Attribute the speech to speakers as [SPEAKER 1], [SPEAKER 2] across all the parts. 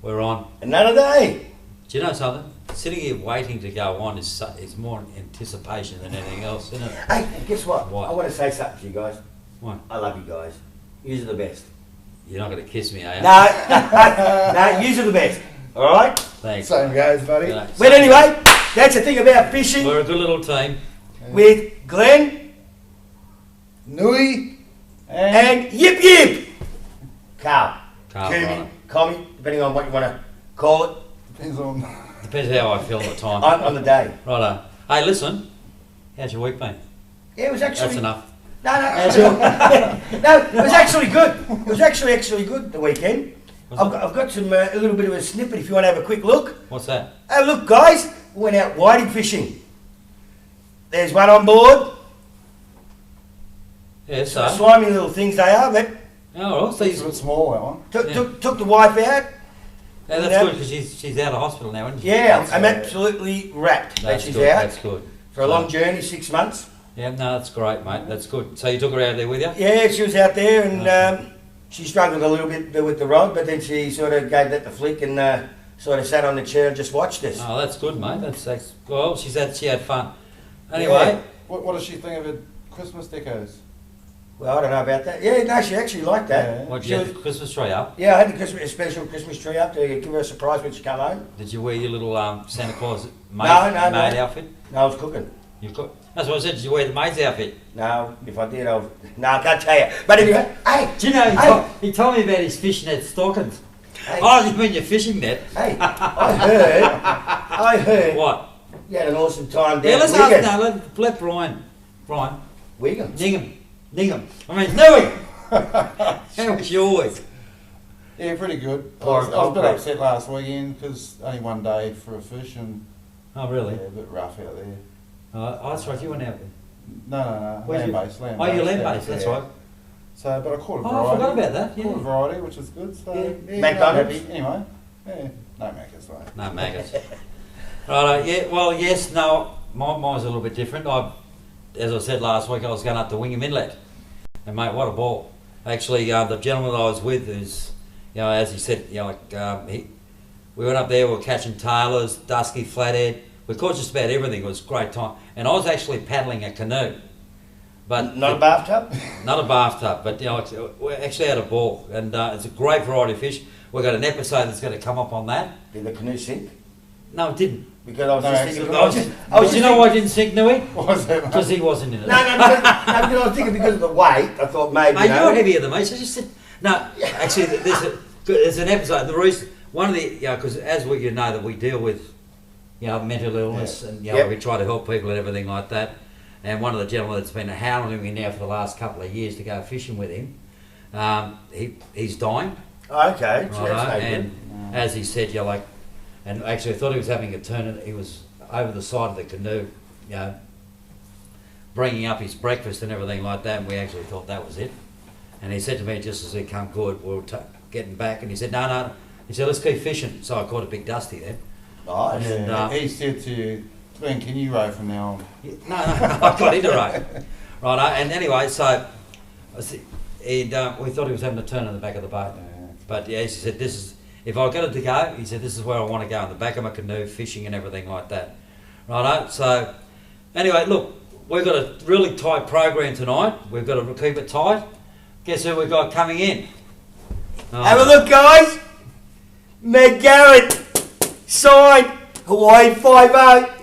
[SPEAKER 1] We're on.
[SPEAKER 2] Another day.
[SPEAKER 1] Do you know something? Sitting here waiting to go on is more anticipation than anything else, isn't it?
[SPEAKER 2] Hey, guess what?
[SPEAKER 1] What?
[SPEAKER 2] I want to say something to you guys.
[SPEAKER 1] What?
[SPEAKER 2] I love you guys. You're the best.
[SPEAKER 1] You're not going to kiss me, are you?
[SPEAKER 2] No, no, you're the best. All right?
[SPEAKER 1] Thanks.
[SPEAKER 3] Same goes, buddy.
[SPEAKER 1] You know,
[SPEAKER 2] But anyway, that's the thing about fishing
[SPEAKER 1] we're a good little team.
[SPEAKER 2] with Glenn
[SPEAKER 3] Nui
[SPEAKER 2] and Yip Yip. Carl.
[SPEAKER 1] Carl,
[SPEAKER 2] Kumi,
[SPEAKER 1] right.
[SPEAKER 2] Commie, depending on what you want to call it
[SPEAKER 3] Depends on.
[SPEAKER 1] Depends how I feel at the time.
[SPEAKER 2] on the day.
[SPEAKER 1] Righto. Hey, listen. How's your week been?
[SPEAKER 2] Yeah, it was actually...
[SPEAKER 1] That's enough.
[SPEAKER 2] No,
[SPEAKER 1] How's your...
[SPEAKER 2] no, it was actually good. It was actually good, the weekend.
[SPEAKER 1] Was
[SPEAKER 2] I've got some a little bit of a snippet if you want to have a quick look.
[SPEAKER 1] What's that?
[SPEAKER 2] Hey, look, guys, we went out whiting fishing. There's one on board.
[SPEAKER 1] Yeah, so.
[SPEAKER 2] Slimy little things they are, but
[SPEAKER 1] Oh, right. So
[SPEAKER 3] It's a bit small, that one.
[SPEAKER 2] took the wife out.
[SPEAKER 1] yeah, that's good because she's out of hospital now, isn't she?
[SPEAKER 2] Yeah, I'm absolutely wrapped that
[SPEAKER 1] That's
[SPEAKER 2] she's
[SPEAKER 1] good.
[SPEAKER 2] out
[SPEAKER 1] That's good.
[SPEAKER 2] for a long journey, 6 months.
[SPEAKER 1] Yeah, no, that's great, mate. That's good. So you took her out there with you?
[SPEAKER 2] Yeah, she was out there and she struggled a little bit with the rod, but then she sort of gave that the flick and sort of sat on the chair and just watched us.
[SPEAKER 1] Oh, that's good, mate. That's well, she had fun. Anyway,
[SPEAKER 3] What does she think of her Christmas decos?
[SPEAKER 2] Well, I don't know about that. Yeah, no, she actually liked that.
[SPEAKER 3] Yeah.
[SPEAKER 1] what,
[SPEAKER 2] She
[SPEAKER 1] you had
[SPEAKER 2] was-
[SPEAKER 1] the Christmas tree up?
[SPEAKER 2] Yeah, I had a special Christmas tree up to give her a surprise when she come home.
[SPEAKER 1] Did you wear your little Santa Claus maid
[SPEAKER 2] No.
[SPEAKER 1] outfit?
[SPEAKER 2] No, I was cooking.
[SPEAKER 1] You got. That's what I said. Did you wear the maid's outfit?
[SPEAKER 2] No, if I did, no, I can't tell you. But anyway, hey,
[SPEAKER 1] Do you know,
[SPEAKER 2] Hey.
[SPEAKER 1] he told me about his fishnet stockings.
[SPEAKER 2] hey,
[SPEAKER 1] Oh, you mean your fishing net?
[SPEAKER 2] hey, I heard
[SPEAKER 1] What?
[SPEAKER 2] you had an awesome time
[SPEAKER 1] Yeah,
[SPEAKER 2] down
[SPEAKER 1] let's
[SPEAKER 2] in Wigan.
[SPEAKER 1] ask now. Let Brian.
[SPEAKER 2] Wigan.
[SPEAKER 1] Ningham. I mean, Nui. How was your week?
[SPEAKER 3] Yeah, pretty good. I
[SPEAKER 2] Or
[SPEAKER 3] was a bit
[SPEAKER 2] concrete.
[SPEAKER 3] upset last weekend because only one day for a fish and
[SPEAKER 1] Oh, really?
[SPEAKER 3] yeah, a bit rough out there.
[SPEAKER 1] Oh, that's right. You went out.
[SPEAKER 3] No.
[SPEAKER 1] Where's your-
[SPEAKER 3] Land-based.
[SPEAKER 1] Oh, you're land-based. That's right.
[SPEAKER 3] So, but I caught a
[SPEAKER 1] Oh,
[SPEAKER 3] variety.
[SPEAKER 1] I forgot about that.
[SPEAKER 3] Caught a
[SPEAKER 1] Yeah.
[SPEAKER 3] variety, which is good. So,
[SPEAKER 1] Yeah.
[SPEAKER 3] yeah,
[SPEAKER 2] McDonald's?
[SPEAKER 3] happy. Anyway, yeah, no Macca's, though.
[SPEAKER 1] No maggots. Right. Yeah. Well, yes. No. Mine's a little bit different. As I said last week, I was going up to Wingham Inlet, and mate, what a ball! Actually, the gentleman that I was with is, as he said, we went up there. We were catching tailors, dusky, flathead. We caught just about everything. It was a great time, and I was actually paddling a canoe, but
[SPEAKER 2] Not a bathtub?
[SPEAKER 1] not a bathtub, but we actually had a ball, and it's a great variety of fish. We've got an episode that's going to come up on that.
[SPEAKER 2] Did the canoe sink?
[SPEAKER 1] No, it didn't.
[SPEAKER 2] Because I was
[SPEAKER 3] No,
[SPEAKER 2] just
[SPEAKER 3] actually,
[SPEAKER 2] thinking...
[SPEAKER 1] I was but you know why I didn't sink, Nui?
[SPEAKER 3] What was that, mate?
[SPEAKER 1] Because he wasn't in it.
[SPEAKER 2] No, because I was thinking because of the weight, I thought maybe,
[SPEAKER 1] Mate, you're heavier than me, so just sit. No, actually, there's an episode. The reason, one of the, because as we know that we deal with, mental illness, and
[SPEAKER 2] Yep.
[SPEAKER 1] we try to help people and everything like that. And one of the gentlemen that's been hounding me now for the last couple of years to go fishing with him, he's dying.
[SPEAKER 2] Oh, okay, so
[SPEAKER 1] Righto,
[SPEAKER 2] that's no
[SPEAKER 1] and
[SPEAKER 2] good.
[SPEAKER 1] as he said, and actually I thought he was having a turn, and he was over the side of the canoe, bringing up his breakfast and everything like that, and we actually thought that was it. And he said to me, just as he come good, we were getting back, and he said, no, he said, let's keep fishing. So I caught a big dusty then.
[SPEAKER 2] Nice.
[SPEAKER 1] And,
[SPEAKER 3] Yeah, he said to you, Glenn, can you row from now on?
[SPEAKER 1] No, I got into right. And anyway, so we thought he was having a turn in the back of the boat. But yeah, he said, if I got it to go, he said, this is where I want to go, in the back of my canoe, fishing and everything like that. Righto, so anyway, look, we've got a really tight program tonight. We've got to keep it tight. Guess who we've got coming in? Oh.
[SPEAKER 2] Have a look, guys. Meg Garrett, signed, Hawaii 5-0.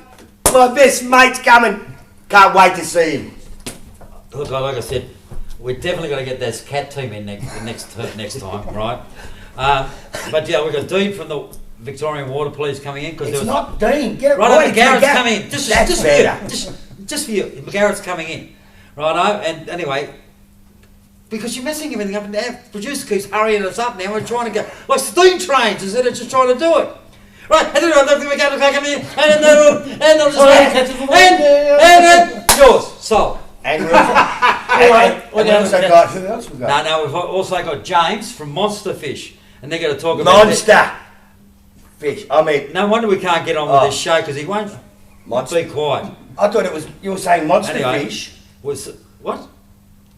[SPEAKER 2] My best mate's coming. Can't wait to see him.
[SPEAKER 1] Look, like I said, we're definitely going to get this cat team in next time, right? But yeah, we've got Dean from the Victorian Water Police coming in.
[SPEAKER 2] It's not Dean. Get it
[SPEAKER 1] Right,
[SPEAKER 2] right.
[SPEAKER 1] Garrett's coming in. Just
[SPEAKER 2] That's
[SPEAKER 1] for
[SPEAKER 2] better.
[SPEAKER 1] you. Just for you. Garrett's coming in. Righto, and anyway, because you're messing everything up, and the producer keeps hurrying us up now. We're trying to go like steam trains instead of just trying to do it. Right, and then we're going to come in, and they'll just and yours, sold.
[SPEAKER 2] And we've also got, who else we got?
[SPEAKER 1] No, we've also got James from Monster Fish, and they're going to talk about
[SPEAKER 2] Monster fish. I mean,
[SPEAKER 1] No wonder we can't get on with this show because he won't
[SPEAKER 2] monster.
[SPEAKER 1] be quiet.
[SPEAKER 2] I thought it was, you were saying monster
[SPEAKER 1] Anyway.
[SPEAKER 2] fish.
[SPEAKER 1] What?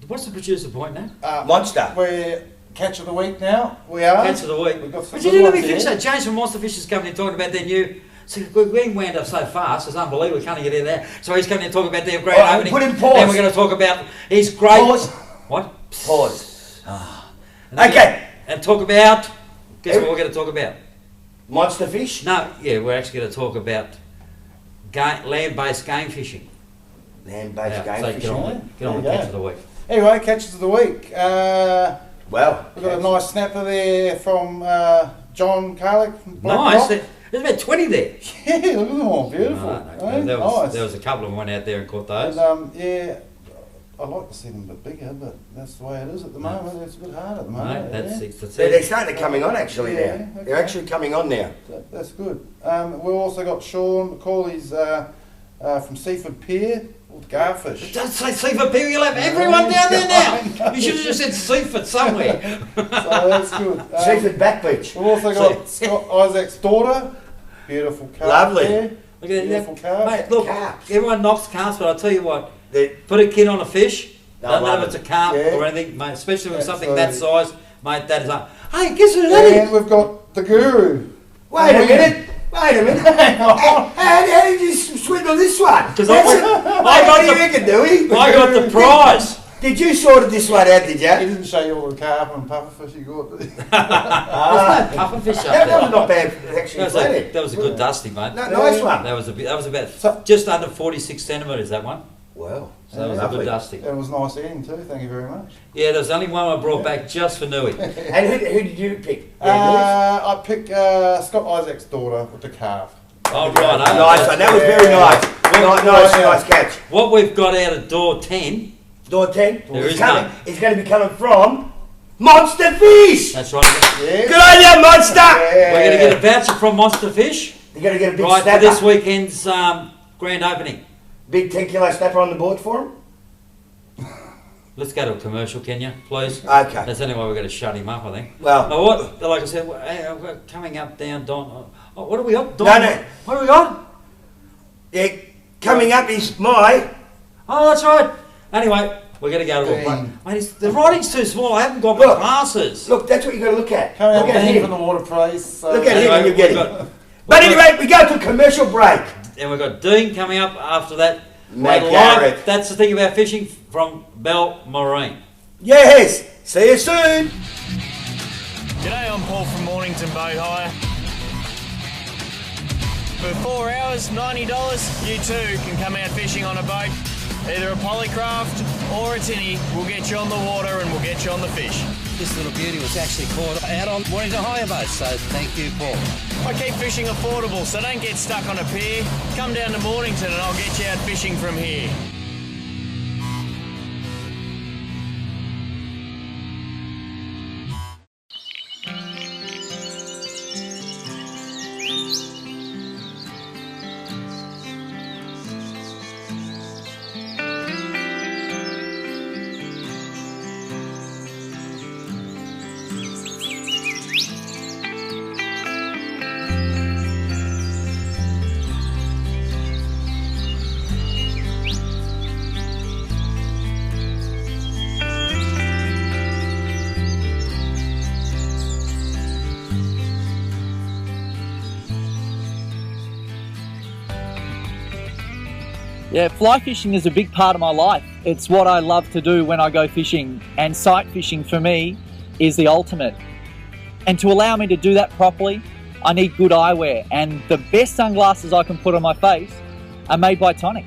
[SPEAKER 1] What's the producer point now?
[SPEAKER 2] Monster.
[SPEAKER 3] We're catch of the week now. We are.
[SPEAKER 1] Catch of the week.
[SPEAKER 3] We've got some
[SPEAKER 1] But you
[SPEAKER 3] good
[SPEAKER 1] didn't let me
[SPEAKER 3] ones
[SPEAKER 1] finish
[SPEAKER 3] here.
[SPEAKER 1] that. James from Monster Fishers coming in talking about their new. So we wound up so fast, it's unbelievable. We can't get in there. So he's coming in talking about their great
[SPEAKER 2] All right,
[SPEAKER 1] opening.
[SPEAKER 2] put in pause.
[SPEAKER 1] Then we're going to talk about his great.
[SPEAKER 2] Pause.
[SPEAKER 1] What?
[SPEAKER 2] Pause.
[SPEAKER 1] And then-
[SPEAKER 2] Okay.
[SPEAKER 1] And talk about. Guess what we're going to talk about?
[SPEAKER 2] Monster fish.
[SPEAKER 1] No, yeah, we're actually going to talk about land-based game fishing.
[SPEAKER 2] Land-based
[SPEAKER 1] Yeah,
[SPEAKER 2] game
[SPEAKER 1] so
[SPEAKER 2] fishing.
[SPEAKER 1] get on
[SPEAKER 3] There
[SPEAKER 1] with
[SPEAKER 3] you
[SPEAKER 1] the
[SPEAKER 3] go.
[SPEAKER 1] catch of the week.
[SPEAKER 3] Anyway, catches of the week.
[SPEAKER 2] Well,
[SPEAKER 3] We've got a nice snapper there from John Carlick from Black
[SPEAKER 1] Nice.
[SPEAKER 3] Rock.
[SPEAKER 1] There's about 20 there.
[SPEAKER 3] Yeah, look at them all. Beautiful.
[SPEAKER 1] No,
[SPEAKER 3] eh?
[SPEAKER 1] there
[SPEAKER 3] Nice.
[SPEAKER 1] was a couple of them went out there and caught those.
[SPEAKER 3] And, yeah, I'd like to see them a bit bigger, but that's the way it is at the moment. It's a bit hard at the moment.
[SPEAKER 1] Mate, that's
[SPEAKER 3] yeah.
[SPEAKER 1] 6 to
[SPEAKER 2] they're
[SPEAKER 1] 10.
[SPEAKER 2] starting to coming on actually
[SPEAKER 3] Yeah,
[SPEAKER 2] now.
[SPEAKER 3] okay.
[SPEAKER 2] They're actually coming on now.
[SPEAKER 3] That's good. We've also got Sean McCauley's from Seaford Pier, called Garfish.
[SPEAKER 1] Don't say Seaford people, you'll have everyone down there now. You should have just said Seaford somewhere.
[SPEAKER 3] So that's good.
[SPEAKER 2] Seaford Back Beach.
[SPEAKER 3] We've also got Scott Isaac's daughter. Beautiful carp.
[SPEAKER 2] Lovely.
[SPEAKER 3] There.
[SPEAKER 1] Look at
[SPEAKER 3] Beautiful
[SPEAKER 1] that.
[SPEAKER 3] carp.
[SPEAKER 1] Mate, look,
[SPEAKER 2] Carps.
[SPEAKER 1] everyone knocks carps, but I'll tell you what,
[SPEAKER 2] They-
[SPEAKER 1] put a kid on a fish,
[SPEAKER 2] No,
[SPEAKER 1] doesn't
[SPEAKER 2] love
[SPEAKER 1] matter if
[SPEAKER 2] it.
[SPEAKER 1] it's a carp
[SPEAKER 3] Yeah.
[SPEAKER 1] or anything, mate, especially with something
[SPEAKER 3] Absolutely.
[SPEAKER 1] that size, mate, that is like, hey, guess who that is?
[SPEAKER 3] And we've got the guru.
[SPEAKER 2] Wait a minute. Wait a minute. How did you swindle this one?
[SPEAKER 1] 'Cause
[SPEAKER 2] That's
[SPEAKER 1] I
[SPEAKER 2] it.
[SPEAKER 1] got
[SPEAKER 2] What do you
[SPEAKER 1] the-
[SPEAKER 2] reckon, Dewey?
[SPEAKER 1] I got the prize.
[SPEAKER 2] Did you sort this one out, did
[SPEAKER 3] He
[SPEAKER 2] you?
[SPEAKER 3] didn't show you all the carp and pufferfish you got, did he?
[SPEAKER 1] There's no pufferfish up
[SPEAKER 2] That was
[SPEAKER 1] there.
[SPEAKER 2] not bad, actually. Plenty.
[SPEAKER 1] That was a good dusty, mate.
[SPEAKER 2] No, nice one.
[SPEAKER 1] That was about
[SPEAKER 3] So-
[SPEAKER 1] just under 46 centimetres, that one.
[SPEAKER 2] Well,
[SPEAKER 1] So that was a
[SPEAKER 2] lovely.
[SPEAKER 1] good dusty.
[SPEAKER 3] It was nice eating too, thank you very much.
[SPEAKER 1] Yeah, there's only one I brought back just for Nui.
[SPEAKER 2] And who did you pick?
[SPEAKER 3] I picked Scott Isaac's daughter with the calf.
[SPEAKER 1] Oh, right.
[SPEAKER 2] Nice one. That was very nice. Nice catch.
[SPEAKER 1] What we've got out of door 10,
[SPEAKER 2] Door 10.
[SPEAKER 1] There
[SPEAKER 2] He's
[SPEAKER 1] is
[SPEAKER 2] coming.
[SPEAKER 1] none.
[SPEAKER 2] He's going to be coming from Monster Fish.
[SPEAKER 1] that's right.
[SPEAKER 3] Yeah.
[SPEAKER 2] Good on you, Monster.
[SPEAKER 3] Yeah.
[SPEAKER 1] We're going to get a voucher from Monster Fish,
[SPEAKER 2] You're going to get a big
[SPEAKER 1] right, for
[SPEAKER 2] snapper.
[SPEAKER 1] this weekend's grand opening.
[SPEAKER 2] Big 10 kilo snapper on the board for him.
[SPEAKER 1] Let's go to a commercial, can you, please?
[SPEAKER 2] Okay.
[SPEAKER 1] That's the only way we're going to shut him up, I think.
[SPEAKER 2] Well,
[SPEAKER 1] Now, what, like I said, we're coming up, down, Don. Oh, what are we on? Don,
[SPEAKER 2] No.
[SPEAKER 1] What are we on?
[SPEAKER 2] yeah, coming up is my.
[SPEAKER 1] Oh, that's right. Anyway, we're going to go to a break.
[SPEAKER 3] Dean.
[SPEAKER 1] Mate, the writing's too small. I haven't got my
[SPEAKER 2] Look.
[SPEAKER 1] glasses.
[SPEAKER 2] Look, that's what you got to look at.
[SPEAKER 3] Coming
[SPEAKER 2] Look
[SPEAKER 3] up
[SPEAKER 2] at
[SPEAKER 3] Dean
[SPEAKER 2] him.
[SPEAKER 3] from the water place. So
[SPEAKER 2] Look at him when you
[SPEAKER 1] we've
[SPEAKER 2] get
[SPEAKER 1] got-
[SPEAKER 2] him. But anyway, we go to a commercial break.
[SPEAKER 1] And we've got Dean coming up after that.
[SPEAKER 2] Mate
[SPEAKER 1] Live,
[SPEAKER 2] Garrett.
[SPEAKER 1] that's the thing about fishing from Bell Marine.
[SPEAKER 2] Yes. See you soon.
[SPEAKER 4] G'day, I'm Paul from Mornington Boat Hire. For 4 hours, $90, you too can come out fishing on a boat. Either a polycraft or a tinny. We'll get you on the water and we'll get you on the fish.
[SPEAKER 5] This little beauty was actually caught out on Mornington Hire boat, so thank you, Paul.
[SPEAKER 4] I keep fishing affordable, so don't get stuck on a pier. Come down to Mornington and I'll get you out fishing from here.
[SPEAKER 6] Yeah, fly fishing is a big part of my life. It's what I love to do when I go fishing, and sight fishing for me is the ultimate. And to allow me to do that properly, I need good eyewear, and the best sunglasses I can put on my face are made by Tonic.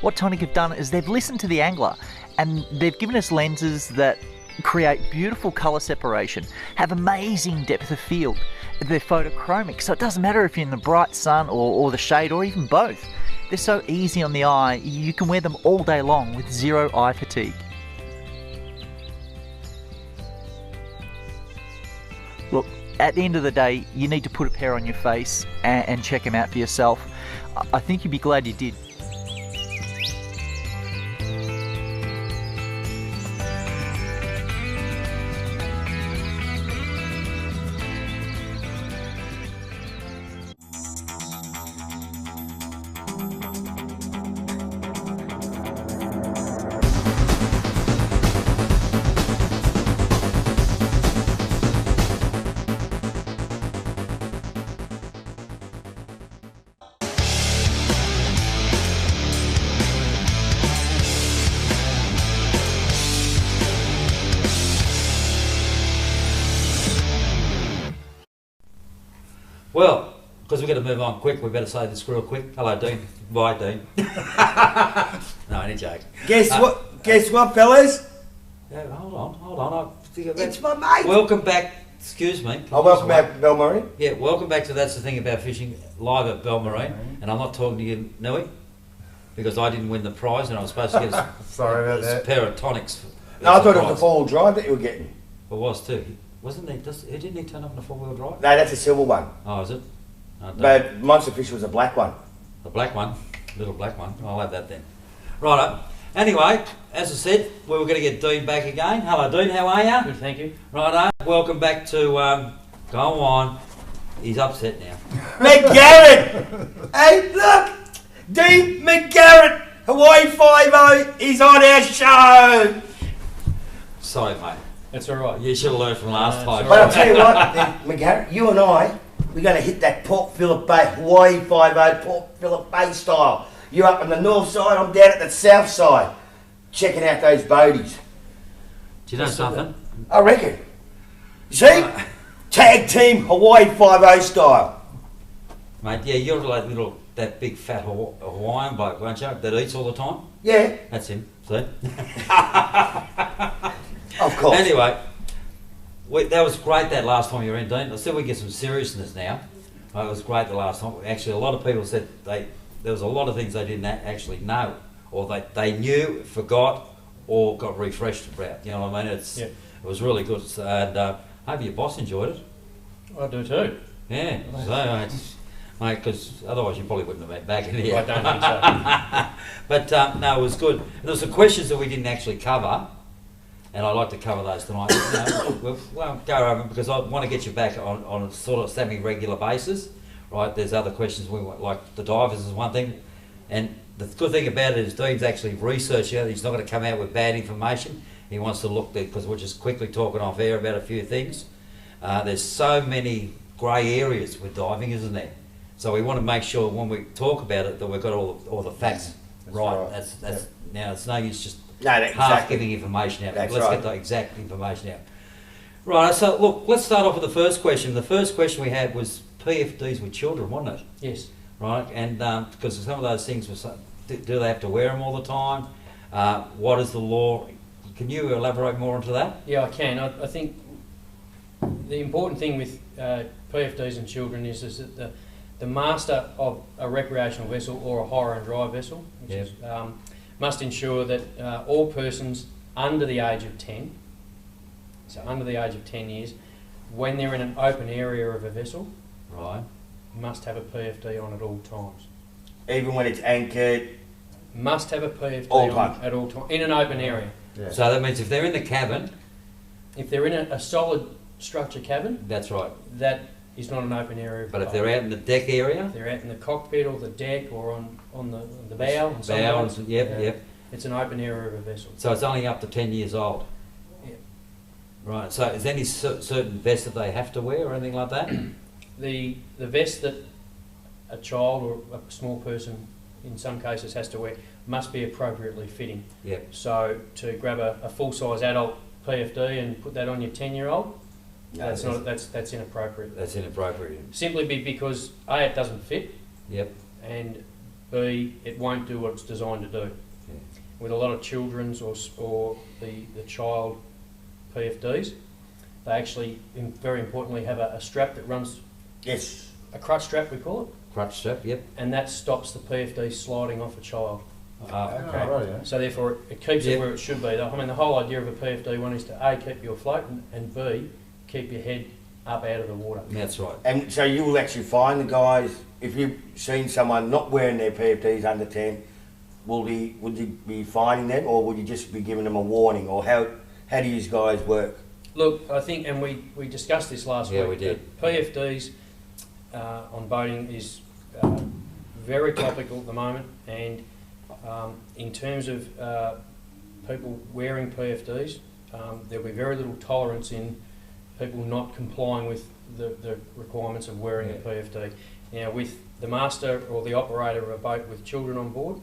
[SPEAKER 6] What Tonic have done is they've listened to the angler, and they've given us lenses that create beautiful colour separation, have amazing depth of field. They're photochromic, so it doesn't matter if you're in the bright sun or the shade or even both. They're so easy on the eye, you can wear them all day long with zero eye fatigue. Look, at the end of the day, you need to put a pair on your face and check them out for yourself. I think you'd be glad you did.
[SPEAKER 1] Well, because we've got to move on quick, we better say this real quick. Hello, Dean. Bye, Dean. No, any joke.
[SPEAKER 2] Guess what? Guess what, fellas?
[SPEAKER 1] Yeah, hold on.
[SPEAKER 2] It's my mate.
[SPEAKER 1] Welcome back. Excuse me.
[SPEAKER 2] Oh, welcome back, Belmarine.
[SPEAKER 1] Yeah, welcome back to That's the Thing About Fishing live at Belmarine. And I'm not talking to you, Nui, because I didn't win the prize and I was supposed to get
[SPEAKER 3] Sorry about
[SPEAKER 1] a
[SPEAKER 3] that.
[SPEAKER 1] pair of tonics.
[SPEAKER 2] No, I thought it was the
[SPEAKER 1] prize.
[SPEAKER 2] four-wheel drive that you were getting.
[SPEAKER 1] It was too. Wasn't he? Didn't he turn up in a four-wheel drive?
[SPEAKER 2] No, that's a silver one.
[SPEAKER 1] Oh, is it? I don't-
[SPEAKER 2] But Monster Fish was a black one.
[SPEAKER 1] The black one, little black one. I'll have that then. Righto. Anyway, as I said, we were going to get Dean back again. Hello, Dean. How are you?
[SPEAKER 5] Good, thank you.
[SPEAKER 1] Righto. Welcome back to. Go on. He's upset now.
[SPEAKER 2] McGarrett! Hey, look! Dean McGarrett, Hawaii 5-0, is on our show!
[SPEAKER 1] Sorry, mate.
[SPEAKER 5] That's all right.
[SPEAKER 1] You should have learned from last time.
[SPEAKER 2] But I'll tell you what, McGarrett, you and I, we're going to hit that Port Phillip Bay, Hawaii 5-0, Port Phillip Bay style. You're up on the north side, I'm down at the south side, checking out those boaties.
[SPEAKER 1] Do you know something?
[SPEAKER 2] I reckon. See? Tag team Hawaii 5-0 style.
[SPEAKER 1] Mate, yeah, you're like that big fat Hawaiian bloke, aren't you? That eats all the time?
[SPEAKER 2] Yeah,
[SPEAKER 1] That's him, see?
[SPEAKER 2] of course.
[SPEAKER 1] Anyway, that was great that last time you were in, Dean. I said we get some seriousness now. It was great the last time. Actually, a lot of people said there was a lot of things they didn't actually know, or they knew, forgot, or got refreshed about. You know what I mean? It was really good, and I hope your boss enjoyed it.
[SPEAKER 5] I do too.
[SPEAKER 1] Yeah, so mate, because otherwise you probably wouldn't have been back in here.
[SPEAKER 5] I don't think so.
[SPEAKER 1] But no, it was good. And there were some questions that we didn't actually cover, and I'd like to cover those tonight. Well, go over them because I want to get you back on a sort of semi-regular basis, right? There's other questions we want, like the divers is one thing, and the good thing about it is Dean's actually researched it. He's not going to come out with bad information. He wants to look there because we're just quickly talking off air about a few things. There's so many grey areas with diving, isn't there? So we want to make sure when we talk about it that we've got all the facts right. That's now it's no use just half giving information out. Let's get the exact information out. Right. So look, let's start off with the first question. The first question we had was PFDs with children, wasn't it?
[SPEAKER 5] Yes.
[SPEAKER 1] Right, and because some of those things were, do they have to wear them all the time? What is the law? Can you elaborate more onto that?
[SPEAKER 5] Yeah, I can. I think the important thing with PFDs and children is that the master of a recreational vessel or a hire and drive vessel must ensure that all persons under the age of 10, so under the age of 10 years, when they're in an open area of a vessel,
[SPEAKER 1] Right.
[SPEAKER 5] must have a PFD on at all times.
[SPEAKER 2] Even when it's anchored.
[SPEAKER 5] Must have a PFD
[SPEAKER 2] All
[SPEAKER 5] on
[SPEAKER 2] time.
[SPEAKER 5] at all times in an open area.
[SPEAKER 2] Yeah.
[SPEAKER 1] So that means if they're in the cabin,
[SPEAKER 5] If they're in a solid structure cabin,
[SPEAKER 1] that's right.
[SPEAKER 5] that is not an open area. of
[SPEAKER 1] But if
[SPEAKER 5] boat.
[SPEAKER 1] they're out in the deck area,
[SPEAKER 5] If they're out in the cockpit or the deck or on the bow, and some
[SPEAKER 1] bow,
[SPEAKER 5] boats,
[SPEAKER 1] yep.
[SPEAKER 5] it's an open area of a vessel.
[SPEAKER 1] So it's only up to 10 years old.
[SPEAKER 5] Yeah.
[SPEAKER 1] Right. So is there any certain vest that they have to wear or anything like that?
[SPEAKER 5] The vest that a child or a small person in some cases has to wear must be appropriately fitting.
[SPEAKER 1] Yep.
[SPEAKER 5] So to grab a full-size adult PFD and put that on your 10-year-old, that's inappropriate.
[SPEAKER 1] That's inappropriate.
[SPEAKER 5] Simply because A, it doesn't fit,
[SPEAKER 1] Yep.
[SPEAKER 5] and B, it won't do what it's designed to do.
[SPEAKER 1] Yeah.
[SPEAKER 5] With a lot of children's or the child PFDs, they actually, very importantly, have a strap that runs,
[SPEAKER 2] Yes.
[SPEAKER 5] a crutch strap we call it,
[SPEAKER 1] Crutch strap. Yep.
[SPEAKER 5] and that stops the PFD sliding off a child.
[SPEAKER 3] Okay, right, yeah.
[SPEAKER 5] So therefore it keeps
[SPEAKER 1] Yep.
[SPEAKER 5] it where it should be. I mean, the whole idea of a PFD one is to A, keep you afloat, and B, keep your head up out of the water.
[SPEAKER 1] That's right.
[SPEAKER 2] And so you will actually find the guys, if you've seen someone not wearing their PFDs under 10, would you be finding them, or would you just be giving them a warning, or how do you guys work?
[SPEAKER 5] Look, I think, and we discussed this last week.
[SPEAKER 1] Yeah, we did.
[SPEAKER 5] that PFDs on boating is very topical at the moment, and in terms of people wearing PFDs, there'll be very little tolerance in people not complying with the requirements of wearing a PFD. Now, with the master or the operator of a boat with children on board,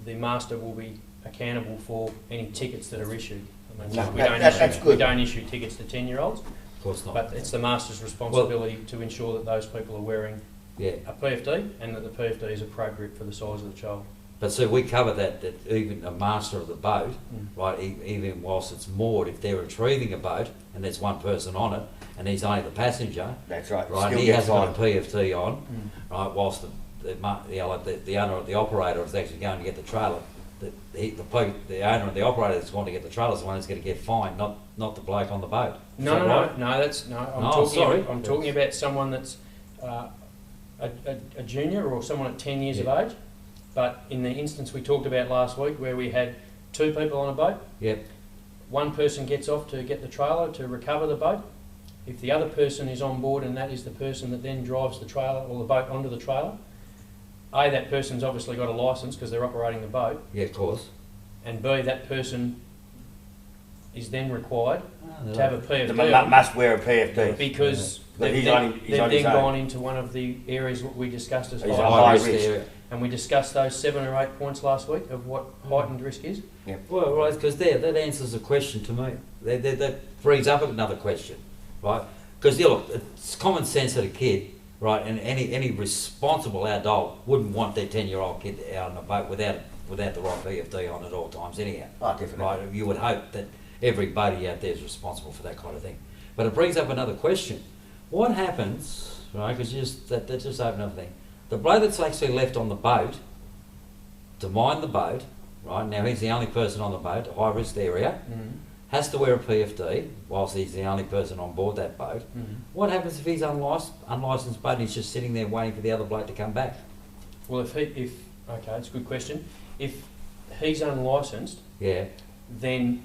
[SPEAKER 5] the master will be accountable for any tickets that are issued. I mean,
[SPEAKER 2] No,
[SPEAKER 5] we
[SPEAKER 2] that's good.
[SPEAKER 5] don't issue tickets to 10-year-olds.
[SPEAKER 1] course not.
[SPEAKER 5] But it's the master's responsibility to ensure that those people are wearing
[SPEAKER 1] Yeah.
[SPEAKER 5] a PFD and that the PFD is appropriate for the size of the child.
[SPEAKER 1] But see, we cover that even a master of the boat,
[SPEAKER 5] Mm.
[SPEAKER 1] right, even whilst it's moored, if they're retrieving a boat and there's one person on it and he's only the passenger,
[SPEAKER 2] That's right.
[SPEAKER 1] right,
[SPEAKER 2] Still
[SPEAKER 1] he
[SPEAKER 2] gets
[SPEAKER 1] hasn't got a
[SPEAKER 2] fined.
[SPEAKER 1] PFD on,
[SPEAKER 5] Mm.
[SPEAKER 1] right, whilst the owner, the operator is actually going to get the trailer. The owner and the operator that's going to get the trailer is the one who's going to get fined, not the bloke on the boat. Is
[SPEAKER 5] No,
[SPEAKER 1] that
[SPEAKER 5] no,
[SPEAKER 1] right?
[SPEAKER 5] no, that's no. I'm talking about someone that's a junior or someone at 10 years of age. But in the instance we talked about last week, where we had 2 people on a boat,
[SPEAKER 1] Yep.
[SPEAKER 5] one person gets off to get the trailer to recover the boat. If the other person is on board and that is the person that then drives the trailer or the boat onto the trailer, A, that person's obviously got a licence because they're operating the boat,
[SPEAKER 1] Yeah, of course.
[SPEAKER 5] and B, that person is then required to have a
[SPEAKER 2] The
[SPEAKER 5] PFD on
[SPEAKER 2] must wear a PFD.
[SPEAKER 5] because
[SPEAKER 2] But
[SPEAKER 5] they've
[SPEAKER 2] he's
[SPEAKER 5] then,
[SPEAKER 2] on- he's
[SPEAKER 5] they've
[SPEAKER 2] on his
[SPEAKER 5] then
[SPEAKER 2] own.
[SPEAKER 5] gone into one of the areas what we discussed as
[SPEAKER 2] He's
[SPEAKER 5] high
[SPEAKER 2] a high
[SPEAKER 5] risk.
[SPEAKER 2] risk.
[SPEAKER 1] area.
[SPEAKER 5] And we discussed those 7 or 8 points last week of what heightened risk is.
[SPEAKER 1] Well, right, because that answers a question to me. That brings up another question, right? Because look, it's common sense that a kid, right, and any responsible adult wouldn't want their 10-year-old kid out on a boat without the right PFD on at all times anyhow.
[SPEAKER 2] Oh, definitely.
[SPEAKER 1] Right? You would hope that every boatie out there is responsible for that kind of thing. But it brings up another question. What happens, right, because that just opened up a thing. The bloke that's actually left on the boat to mind the boat, right, now he's the only person on the boat, high risk area, has to wear a PFD whilst he's the only person on board that boat. What happens if he's unlicensed boat and he's just sitting there waiting for the other bloke to come back?
[SPEAKER 5] Well, okay, it's a good question. If he's unlicensed,
[SPEAKER 1] Yeah,
[SPEAKER 5] then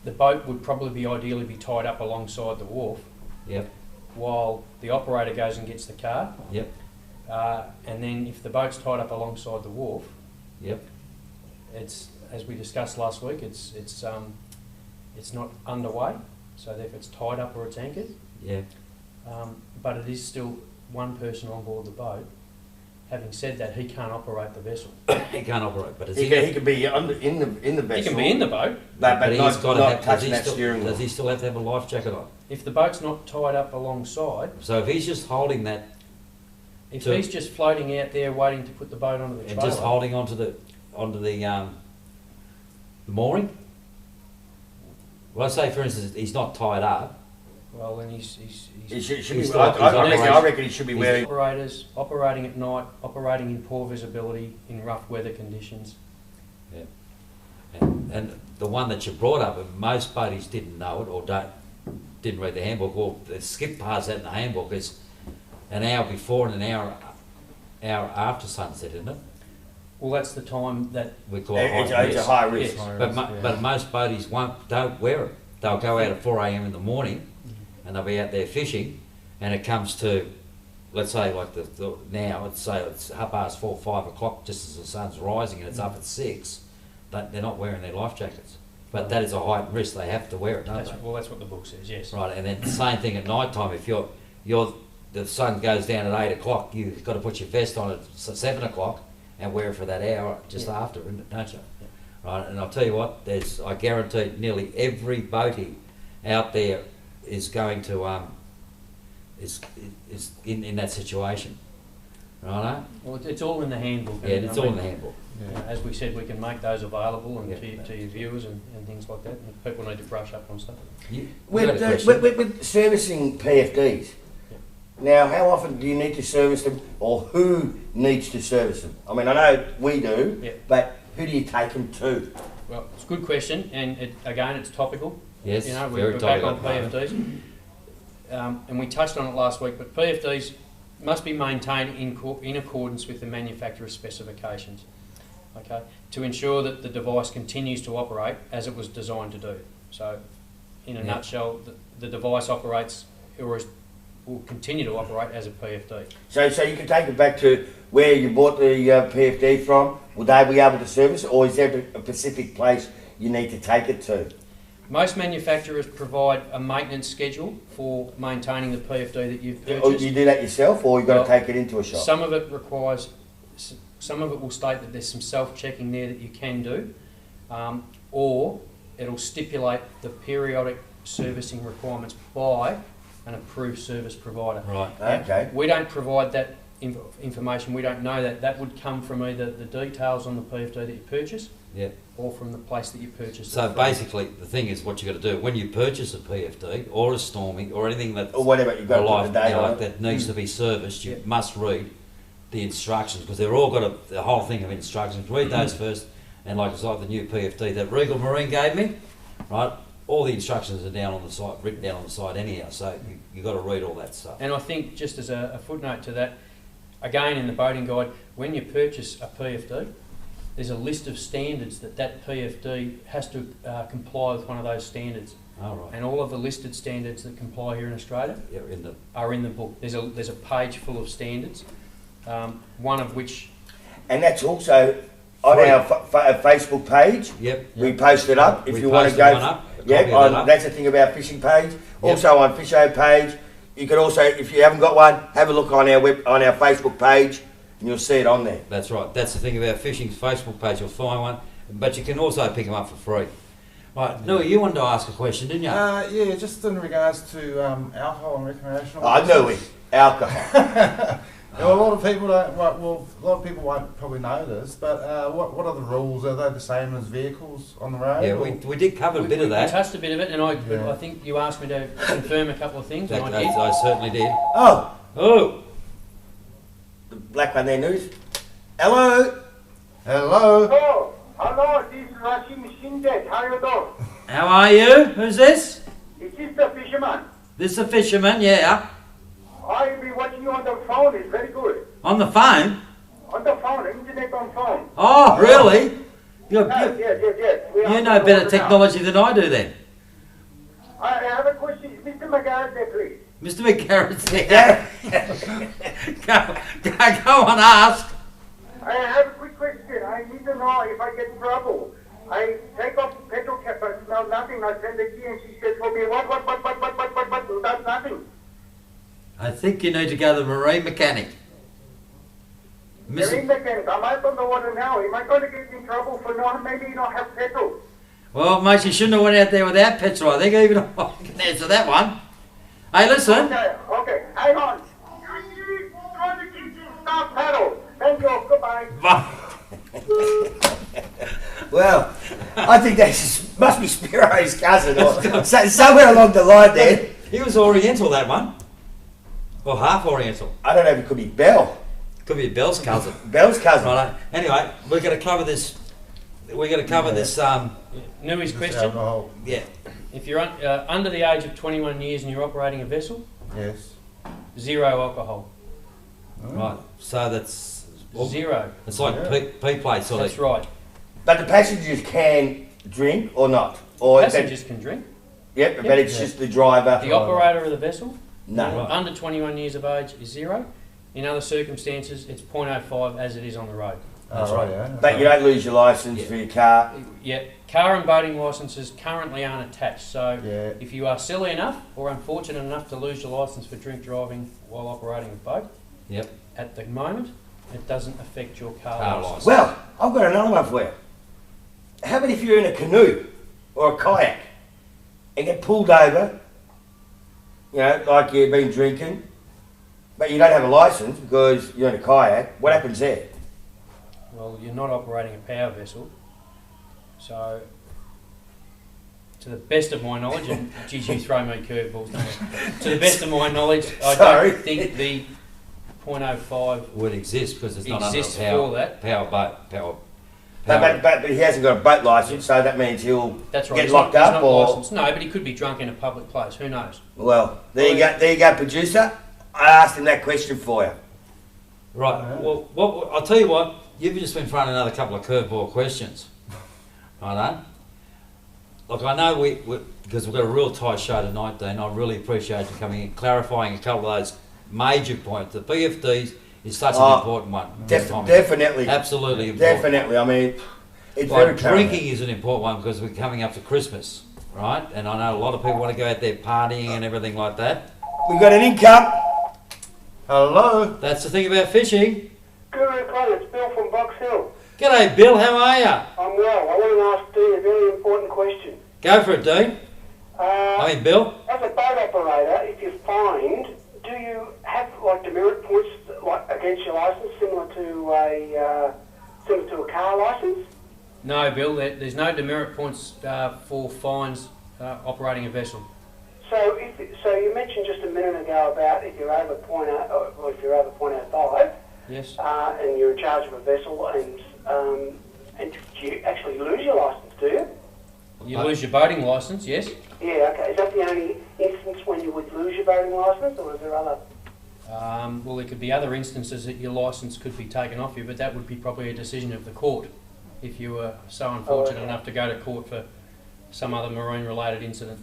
[SPEAKER 5] the boat would probably ideally be tied up alongside the wharf
[SPEAKER 1] yep,
[SPEAKER 5] while the operator goes and gets the car.
[SPEAKER 1] yep,
[SPEAKER 5] And then if the boat's tied up alongside the wharf,
[SPEAKER 1] yep.
[SPEAKER 5] it's, as we discussed last week, it's not underway, so if it's tied up or it's anchored,
[SPEAKER 1] Yeah,
[SPEAKER 5] but it is still one person on board the boat. Having said that, he can't operate the vessel.
[SPEAKER 1] he can't operate, but is
[SPEAKER 2] He could be in the vessel.
[SPEAKER 5] He can be in the boat.
[SPEAKER 2] but
[SPEAKER 1] he's
[SPEAKER 2] not,
[SPEAKER 1] got to
[SPEAKER 2] not
[SPEAKER 1] have,
[SPEAKER 2] touching that steering wheel.
[SPEAKER 1] does he still have to have a life jacket on?
[SPEAKER 5] If the boat's not tied up alongside,
[SPEAKER 1] So if he's just holding that
[SPEAKER 5] if
[SPEAKER 1] So-
[SPEAKER 5] he's just floating out there waiting to put the boat onto the
[SPEAKER 1] and
[SPEAKER 5] trailer,
[SPEAKER 1] just holding onto the mooring, well, say for instance he's not tied up.
[SPEAKER 5] well then he's
[SPEAKER 2] He should
[SPEAKER 1] He's
[SPEAKER 2] be,
[SPEAKER 1] still-
[SPEAKER 2] I reckon he should be
[SPEAKER 1] he's-
[SPEAKER 2] wearing.
[SPEAKER 5] operators operating at night, operating in poor visibility in rough weather conditions.
[SPEAKER 1] And the one that you brought up, and most boaties didn't know it or didn't read the handbook, or they skip past that in the handbook, is an hour before and an hour after sunset, isn't it?
[SPEAKER 5] Well, that's the time that
[SPEAKER 1] We call
[SPEAKER 2] It's
[SPEAKER 1] high
[SPEAKER 2] a
[SPEAKER 1] risk.
[SPEAKER 2] high risk.
[SPEAKER 5] Yes.
[SPEAKER 1] But most boaties don't wear it. They'll go out at 4 a.m. in the morning and they'll be out there fishing, and it comes to, let's say like now, it's 4:30, 5 o'clock, just as the sun's rising and it's up at 6, they're not wearing their life jackets. But that is a heightened risk, they have to wear it, don't
[SPEAKER 5] that's,
[SPEAKER 1] they?
[SPEAKER 5] well, that's what the book says. Yes.
[SPEAKER 1] Right, and then the same thing at night time, if the sun goes down at 8 o'clock, you've got to put your vest on at 7 o'clock and wear it for that hour just after, don't you? Right, and I'll tell you what, I guarantee nearly every boatie out there is going to is in that situation, right?
[SPEAKER 5] Well, it's all in the handbook.
[SPEAKER 1] Yeah,
[SPEAKER 5] and
[SPEAKER 1] it's
[SPEAKER 5] I
[SPEAKER 1] all in
[SPEAKER 5] mean,
[SPEAKER 1] the handbook.
[SPEAKER 5] As we said, we can make those available and
[SPEAKER 1] Yeah.
[SPEAKER 5] to your viewers and things like that. And people need to brush up on stuff.
[SPEAKER 1] You got a question?
[SPEAKER 2] With servicing PFDs, now how often do you need to service them, or who needs to service them? I mean, I know we do,
[SPEAKER 5] Yeah.
[SPEAKER 2] but who do you take them to?
[SPEAKER 5] Well, it's a good question, and again, it's topical.
[SPEAKER 1] Yes,
[SPEAKER 5] You know,
[SPEAKER 1] very
[SPEAKER 5] we're back
[SPEAKER 1] topical
[SPEAKER 5] on
[SPEAKER 1] at the moment.
[SPEAKER 5] PFDs, and we touched on it last week. But PFDs must be maintained in accordance with the manufacturer's specifications. Okay, to ensure that the device continues to operate as it was designed to do. So, in a nutshell, the device operates or will continue to operate as a PFD.
[SPEAKER 2] So you can take it back to where you bought the PFD from. Will they be able to service it, or is there a specific place you need to take it to?
[SPEAKER 5] Most manufacturers provide a maintenance schedule for maintaining the PFD that you've
[SPEAKER 2] Or
[SPEAKER 5] purchased.
[SPEAKER 2] you do that yourself, or you've got to
[SPEAKER 5] Well,
[SPEAKER 2] take it into a shop?
[SPEAKER 5] Some of it requires, some of it will state that there's some self-checking there that you can do, or it'll stipulate the periodic servicing requirements by an approved service provider.
[SPEAKER 1] Right.
[SPEAKER 2] Okay.
[SPEAKER 5] We don't provide that information. We don't know that. That would come from either the details on the PFD that you purchase,
[SPEAKER 1] Yeah.
[SPEAKER 5] or from the place that you purchase
[SPEAKER 1] So
[SPEAKER 5] it from.
[SPEAKER 1] basically, the thing is, what you got to do when you purchase a PFD or a Stormy or anything that
[SPEAKER 2] Or whatever you've got to put
[SPEAKER 1] alive,
[SPEAKER 2] the date on
[SPEAKER 1] like
[SPEAKER 2] it.
[SPEAKER 1] that needs to be serviced, you
[SPEAKER 5] Yep.
[SPEAKER 1] must read the instructions because they're all got the whole thing of instructions. Read those first, and like it's like the new PFD that Regal Marine gave me, right? All the instructions are down on the site, written down on the site anyhow. So you got to read all that stuff.
[SPEAKER 5] And I think, just as a footnote to that, again in the boating guide, when you purchase a PFD, there's a list of standards that PFD has to comply with one of those standards.
[SPEAKER 1] All right.
[SPEAKER 5] And all of the listed standards that comply here in Australia
[SPEAKER 1] Yeah, in the
[SPEAKER 5] are in the book. There's a page full of standards, one of which...
[SPEAKER 2] And that's also on
[SPEAKER 1] Free.
[SPEAKER 2] our Facebook page.
[SPEAKER 1] yep.
[SPEAKER 2] We post it up if
[SPEAKER 1] We
[SPEAKER 2] you want to
[SPEAKER 1] posted
[SPEAKER 2] go.
[SPEAKER 1] one up, a
[SPEAKER 2] Yeah,
[SPEAKER 1] copy of that up.
[SPEAKER 2] that's the thing about fishing page. Also on Fisho page, you can also, if you haven't got one, have a look on our Facebook page, and you'll see it on there.
[SPEAKER 1] That's right. That's the thing about fishing's Facebook page. You'll find one, but you can also pick them up for free. Right, Louis, you wanted to ask a question, didn't you?
[SPEAKER 3] Yeah, just in regards to alcohol and recreational.
[SPEAKER 2] I knew it. Alcohol.
[SPEAKER 3] Well, a lot of people don't. Well, a lot of people won't probably know this, but what are the rules? Are they the same as vehicles on the road?
[SPEAKER 1] Yeah,
[SPEAKER 3] or-
[SPEAKER 1] we did cover a bit of
[SPEAKER 5] We
[SPEAKER 1] that.
[SPEAKER 5] touched a bit of it, and
[SPEAKER 3] Yeah.
[SPEAKER 5] I think you asked me to confirm a couple of things, and I
[SPEAKER 1] That-
[SPEAKER 5] did.
[SPEAKER 1] I certainly did.
[SPEAKER 2] Oh,
[SPEAKER 1] Oh,
[SPEAKER 2] the black one there, news. Hello.
[SPEAKER 3] Hello.
[SPEAKER 7] Hello, hello, this is Rashim Shindet. How you doing?
[SPEAKER 1] how are you? Who's this?
[SPEAKER 7] Is this the fisherman?
[SPEAKER 1] This is a fisherman, yeah.
[SPEAKER 7] I've been watching you on the phone. It's very good.
[SPEAKER 1] On the phone?
[SPEAKER 7] On the phone, internet on phone.
[SPEAKER 1] Oh, really? You're,
[SPEAKER 7] Yes,
[SPEAKER 1] you,
[SPEAKER 7] yes. We
[SPEAKER 1] you
[SPEAKER 7] are
[SPEAKER 1] know
[SPEAKER 7] on the
[SPEAKER 1] better
[SPEAKER 7] phone
[SPEAKER 1] technology than I do then.
[SPEAKER 7] now. I have a question. Is Mr. McGarrett there, please?
[SPEAKER 1] Mr. McGarrett's there. go on, ask.
[SPEAKER 7] I have a quick question. I need to know if I get in trouble. I take off the petrol cap, but no, nothing. I send the key and she said for me, what, that's nothing.
[SPEAKER 1] I think you need to go to the marine mechanic.
[SPEAKER 7] Marine mechanic, I'm out on the water now. Am I going to get in trouble for not, maybe not have petrol?
[SPEAKER 1] Well, mate, you shouldn't have went out there without petrol. I think even I can answer that one. Hey, listen.
[SPEAKER 7] Okay, hang on. Try to keep you stop pedal. Thank you, goodbye.
[SPEAKER 2] Well, I think that must be Spiro's cousin or somewhere along the line there.
[SPEAKER 1] He was Oriental, that one. Or half Oriental.
[SPEAKER 2] I don't know if it could be Bell.
[SPEAKER 1] Could be Bell's cousin.
[SPEAKER 2] Bell's cousin.
[SPEAKER 1] Right. Anyway, we're going to cover this. We're going to cover this.
[SPEAKER 5] Nui's
[SPEAKER 3] Just
[SPEAKER 5] question:
[SPEAKER 3] alcohol.
[SPEAKER 1] Yeah.
[SPEAKER 5] if you're under the age of 21 years and you're operating a vessel,
[SPEAKER 3] Yes.
[SPEAKER 5] 0 alcohol.
[SPEAKER 1] Right. So that's
[SPEAKER 5] 0.
[SPEAKER 1] It's like
[SPEAKER 3] Yeah.
[SPEAKER 1] P plate sort
[SPEAKER 5] That's
[SPEAKER 1] of.
[SPEAKER 5] right.
[SPEAKER 2] But the passengers can drink or not? Or is that-
[SPEAKER 5] Passengers can drink.
[SPEAKER 2] Yep, but it's just the driver.
[SPEAKER 5] The operator of the vessel,
[SPEAKER 2] No.
[SPEAKER 1] Right.
[SPEAKER 5] under 21 years of age, is 0. In other circumstances, it's 0.05 as it is on the road.
[SPEAKER 1] That's
[SPEAKER 3] Oh,
[SPEAKER 1] right.
[SPEAKER 3] Yeah.
[SPEAKER 2] But you don't lose your licence
[SPEAKER 1] Yeah.
[SPEAKER 2] for your car.
[SPEAKER 5] Yeah, car and boating licences currently aren't attached. So
[SPEAKER 3] Yeah.
[SPEAKER 5] if you are silly enough or unfortunate enough to lose your licence for drink driving while operating a boat,
[SPEAKER 1] Yep.
[SPEAKER 5] at the moment, it doesn't affect your car
[SPEAKER 1] Car
[SPEAKER 5] licence.
[SPEAKER 1] licence.
[SPEAKER 2] Well, I've got another one for you. How about if you're in a canoe or a kayak and get pulled over, you know, like you've been drinking, but you don't have a licence because you're in a kayak, what happens there?
[SPEAKER 5] Well, you're not operating a power vessel, so to the best of my knowledge, and geez, you throw me curveballs, don't you? To the best of my knowledge, I
[SPEAKER 2] Sorry.
[SPEAKER 5] don't think the 0.05
[SPEAKER 1] Would exist because it's not under a
[SPEAKER 5] exists
[SPEAKER 1] power,
[SPEAKER 5] for that.
[SPEAKER 1] power boat. Power.
[SPEAKER 2] But he hasn't got a boat licence, so that means he'll
[SPEAKER 5] That's right.
[SPEAKER 2] get
[SPEAKER 5] he's
[SPEAKER 2] locked
[SPEAKER 5] not,
[SPEAKER 2] up
[SPEAKER 5] he's not
[SPEAKER 2] or...
[SPEAKER 5] licensed. No, but he could be drunk in a public place. Who knows?
[SPEAKER 2] Well, there you go, producer. I asked him that question for you.
[SPEAKER 1] Right. Well, I'll tell you what. You've just been throwing another couple of curveball questions. Right. Look, I know because we've got a real tight show tonight, Dean. I really appreciate you coming in, clarifying a couple of those major points. The PFDs is such an important one. this time of year.
[SPEAKER 2] Definitely.
[SPEAKER 1] Absolutely important.
[SPEAKER 2] Definitely. I mean, it's very
[SPEAKER 1] Like
[SPEAKER 2] current.
[SPEAKER 1] drinking is an important one because we're coming up to Christmas, right? And I know a lot of people want to go out there partying and everything like that.
[SPEAKER 2] We've got an income.
[SPEAKER 3] Hello.
[SPEAKER 1] That's the thing about fishing.
[SPEAKER 7] Guru Clay, it's Bill from Box Hill.
[SPEAKER 1] G'day, Bill. How are you?
[SPEAKER 7] I'm well. I want to ask Dean a very important question.
[SPEAKER 1] Go for it, Dean. I mean, Bill?
[SPEAKER 7] As a boat operator, if you're fined, do you have like demerit points like against your licence, similar to a car licence?
[SPEAKER 5] No, Bill, there's no demerit points for fines operating a vessel.
[SPEAKER 7] So you mentioned just a minute ago about if you're over or if you're over 0.05,
[SPEAKER 5] Yes.
[SPEAKER 7] and you're in charge of a vessel, and you actually lose your licence, do you?
[SPEAKER 5] You lose your boating licence, yes.
[SPEAKER 7] Yeah, okay. Is that the only instance when you would lose your boating licence, or is there other?
[SPEAKER 5] Well, there could be other instances that your licence could be taken off you, but that would be probably a decision of the court if you were so unfortunate enough to go to court for some other marine-related incident.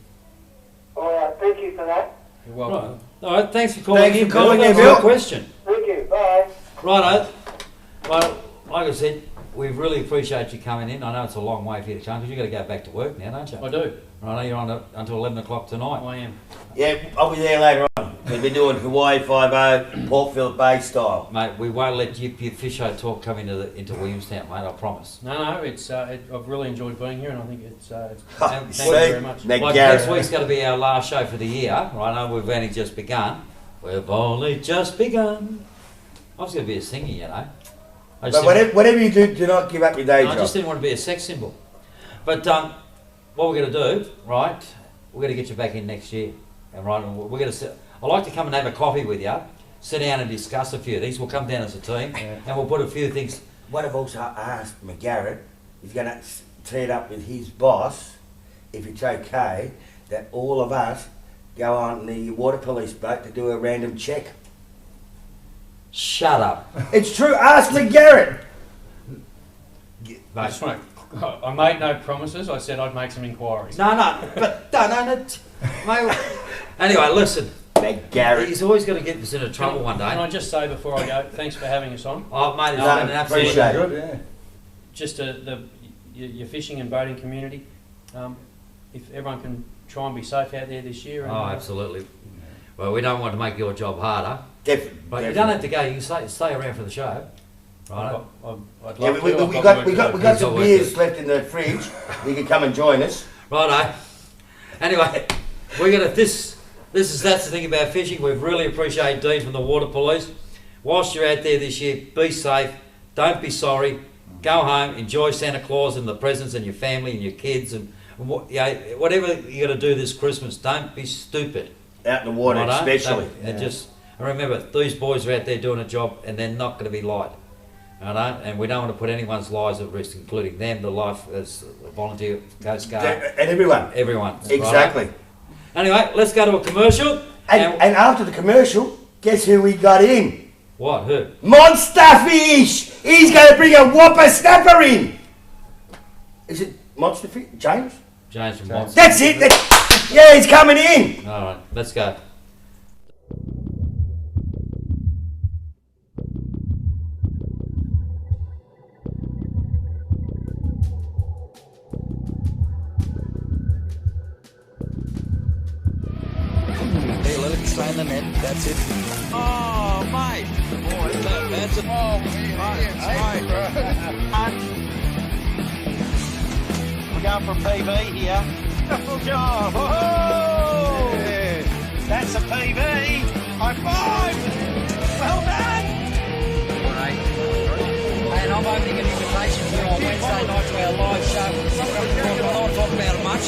[SPEAKER 7] All right, thank you for that.
[SPEAKER 5] You're welcome.
[SPEAKER 1] Right. All right, thanks for calling
[SPEAKER 2] Thanks
[SPEAKER 1] in,
[SPEAKER 2] for calling
[SPEAKER 1] Bill.
[SPEAKER 2] in,
[SPEAKER 1] That's a
[SPEAKER 2] Bill.
[SPEAKER 1] good question.
[SPEAKER 7] Thank you. Bye.
[SPEAKER 1] Righto. Well, like I said, we really appreciate you coming in. I know it's a long way for you to come because you've got to go back to work now, don't you?
[SPEAKER 5] I do.
[SPEAKER 1] Right, you're on until 11 o'clock tonight.
[SPEAKER 5] I am.
[SPEAKER 2] Yeah, I'll be there later on. We'll be doing Hawaii 5-0, Port Phillip Bay style.
[SPEAKER 1] Mate, we won't let your fisho talk come into Williamstown, mate, I promise.
[SPEAKER 5] No, it's I've really enjoyed being here, and I think it's
[SPEAKER 1] And
[SPEAKER 5] thank you very much.
[SPEAKER 2] Now,
[SPEAKER 1] like
[SPEAKER 2] Gareth,
[SPEAKER 1] next week's going to be our last show for the year. Right, I know we've only just begun. We've only just begun. I was going to be a singer, you know.
[SPEAKER 2] but whatever you do not give up your day
[SPEAKER 1] I
[SPEAKER 2] job.
[SPEAKER 1] just didn't want to be a sex symbol. But what we're going to do, right, we're going to get you back in next year. And right, we're going to I'd like to come and have a coffee with you, sit down and discuss a few of these. We'll come down as a team and we'll put a few things.
[SPEAKER 2] What I've also asked McGarrett, he's going to tee it up with his boss, if it's okay, that all of us go on the water police boat to do a random check.
[SPEAKER 1] Shut up.
[SPEAKER 2] It's true, ask McGarrett.
[SPEAKER 5] I just want to. I made no promises. I said I'd make some inquiries.
[SPEAKER 1] No, mate. Anyway, listen.
[SPEAKER 2] McGarrett.
[SPEAKER 1] He's always going to get us into trouble one
[SPEAKER 5] Can I
[SPEAKER 1] day.
[SPEAKER 5] just say before I go, thanks for having us on.
[SPEAKER 1] Oh, mate, it's
[SPEAKER 2] No,
[SPEAKER 1] been an absolute.
[SPEAKER 2] appreciate it.
[SPEAKER 3] Good, yeah.
[SPEAKER 5] Just your fishing and boating community. If everyone can try and be safe out there this year. And,
[SPEAKER 1] Oh, absolutely. Well, we don't want to make your job harder,
[SPEAKER 2] Definitely.
[SPEAKER 1] but you don't have to go. You can stay around for the show, right?
[SPEAKER 5] I'd
[SPEAKER 2] Yeah,
[SPEAKER 5] love
[SPEAKER 2] we
[SPEAKER 5] to. I've
[SPEAKER 2] got
[SPEAKER 5] work to do.
[SPEAKER 2] some
[SPEAKER 1] He's
[SPEAKER 2] beers
[SPEAKER 1] always
[SPEAKER 2] left in the fridge. You can come and join us.
[SPEAKER 1] Righto. Anyway, we're gonna that's the thing about fishing. We really appreciate Dean from the Water Police. Whilst you're out there this year, be safe. Don't be sorry. Go home. Enjoy Santa Claus and the presents and your family and your kids and whatever you got to do this Christmas. Don't be stupid.
[SPEAKER 2] Out in the water,
[SPEAKER 1] Righto?
[SPEAKER 2] especially.
[SPEAKER 1] And just remember, these boys are out there doing a job and they're not going to be light. Righto? And we don't want to put anyone's lives at risk, including them, the life as a volunteer, Coast Guard,
[SPEAKER 2] And everyone.
[SPEAKER 1] everyone.
[SPEAKER 2] Exactly.
[SPEAKER 1] Righto? Anyway, let's go to a commercial.
[SPEAKER 2] And after the commercial, guess who we got in?
[SPEAKER 1] What? Who?
[SPEAKER 2] Monster Fish! He's going to bring a whopper snapper in! Is it Monster Fish? James?
[SPEAKER 1] James from Monster.
[SPEAKER 2] That's it! Yeah, he's coming in!
[SPEAKER 1] All right, let's go.
[SPEAKER 8] Hey, let it slide the net. That's it. Oh, mate. That's it.
[SPEAKER 9] We're going for a PB here. Good job. Oh, yeah. That's a PB. High five. Well done.
[SPEAKER 8] And I'm opening an invitation for you on Wednesday night to our live show. I'm not talking about it much.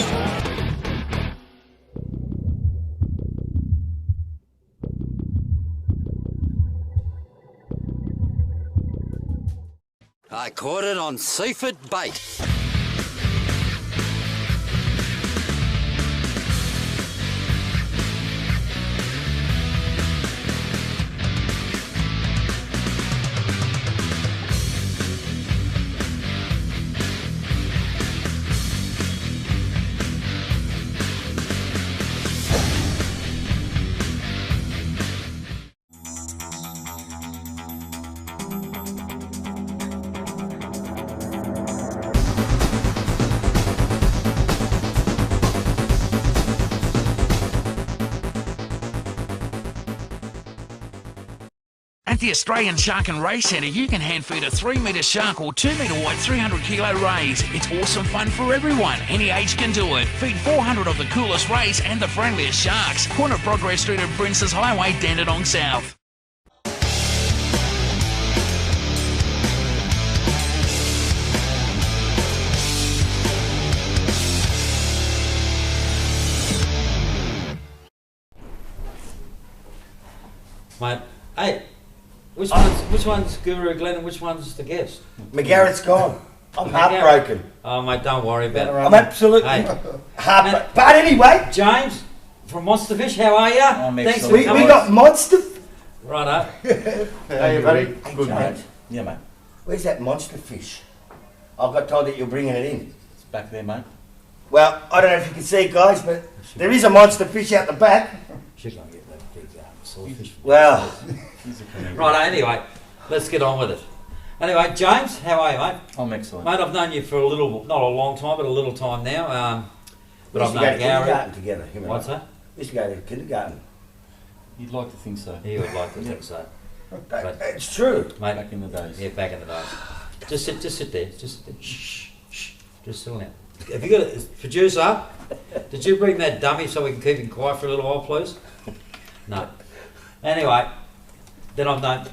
[SPEAKER 8] I caught it on Seaford bait.
[SPEAKER 10] At the Australian Shark and Ray Centre, you can hand feed a 3 metre shark or 2 metre wide 300 kilo rays. It's awesome fun for everyone. Any age can do it. Feed 400 of the coolest rays and the friendliest sharks. Corner of Progress Street and Princes Highway, Dandenong South.
[SPEAKER 1] Mate, hey, which one's Guru Glenn and which one's the guest?
[SPEAKER 2] McGarrett's gone. I'm heartbroken.
[SPEAKER 1] Oh, mate, don't worry about it.
[SPEAKER 2] I'm absolutely heartbroken. But anyway,
[SPEAKER 1] James from Monster Fish, how are you? Thanks for
[SPEAKER 2] we
[SPEAKER 1] coming.
[SPEAKER 2] got Monster.
[SPEAKER 1] Righto.
[SPEAKER 3] Hey, buddy.
[SPEAKER 2] Hey,
[SPEAKER 3] Good,
[SPEAKER 2] James.
[SPEAKER 3] mate. Yeah, mate.
[SPEAKER 2] Where's that monster fish? I got told that you're bringing it in.
[SPEAKER 3] It's back there, mate.
[SPEAKER 2] Well, I don't know if you can see, guys, but there is a monster fish out the back.
[SPEAKER 1] She's going to get that big swordfish.
[SPEAKER 2] Well,
[SPEAKER 1] Righto, anyway, let's get on with it. Anyway, James, how are you, mate?
[SPEAKER 3] I'm excellent.
[SPEAKER 1] Mate, I've known you for a little, not a long time, but a little time now. But I've
[SPEAKER 2] we used to go
[SPEAKER 1] known
[SPEAKER 2] to
[SPEAKER 1] Gary.
[SPEAKER 2] kindergarten together. him and
[SPEAKER 1] What's
[SPEAKER 2] I.
[SPEAKER 1] that?
[SPEAKER 2] We used to go to kindergarten.
[SPEAKER 3] You'd like to think so.
[SPEAKER 1] He would like to think so.
[SPEAKER 2] It's true.
[SPEAKER 1] Mate,
[SPEAKER 3] Back in the days.
[SPEAKER 1] yeah, back in the days. Just sit there. Just sit there. Shh, shh. Just sit down. Have you got a producer? Did you bring that dummy so we can keep him quiet for a little while, please? No. Anyway, then I've known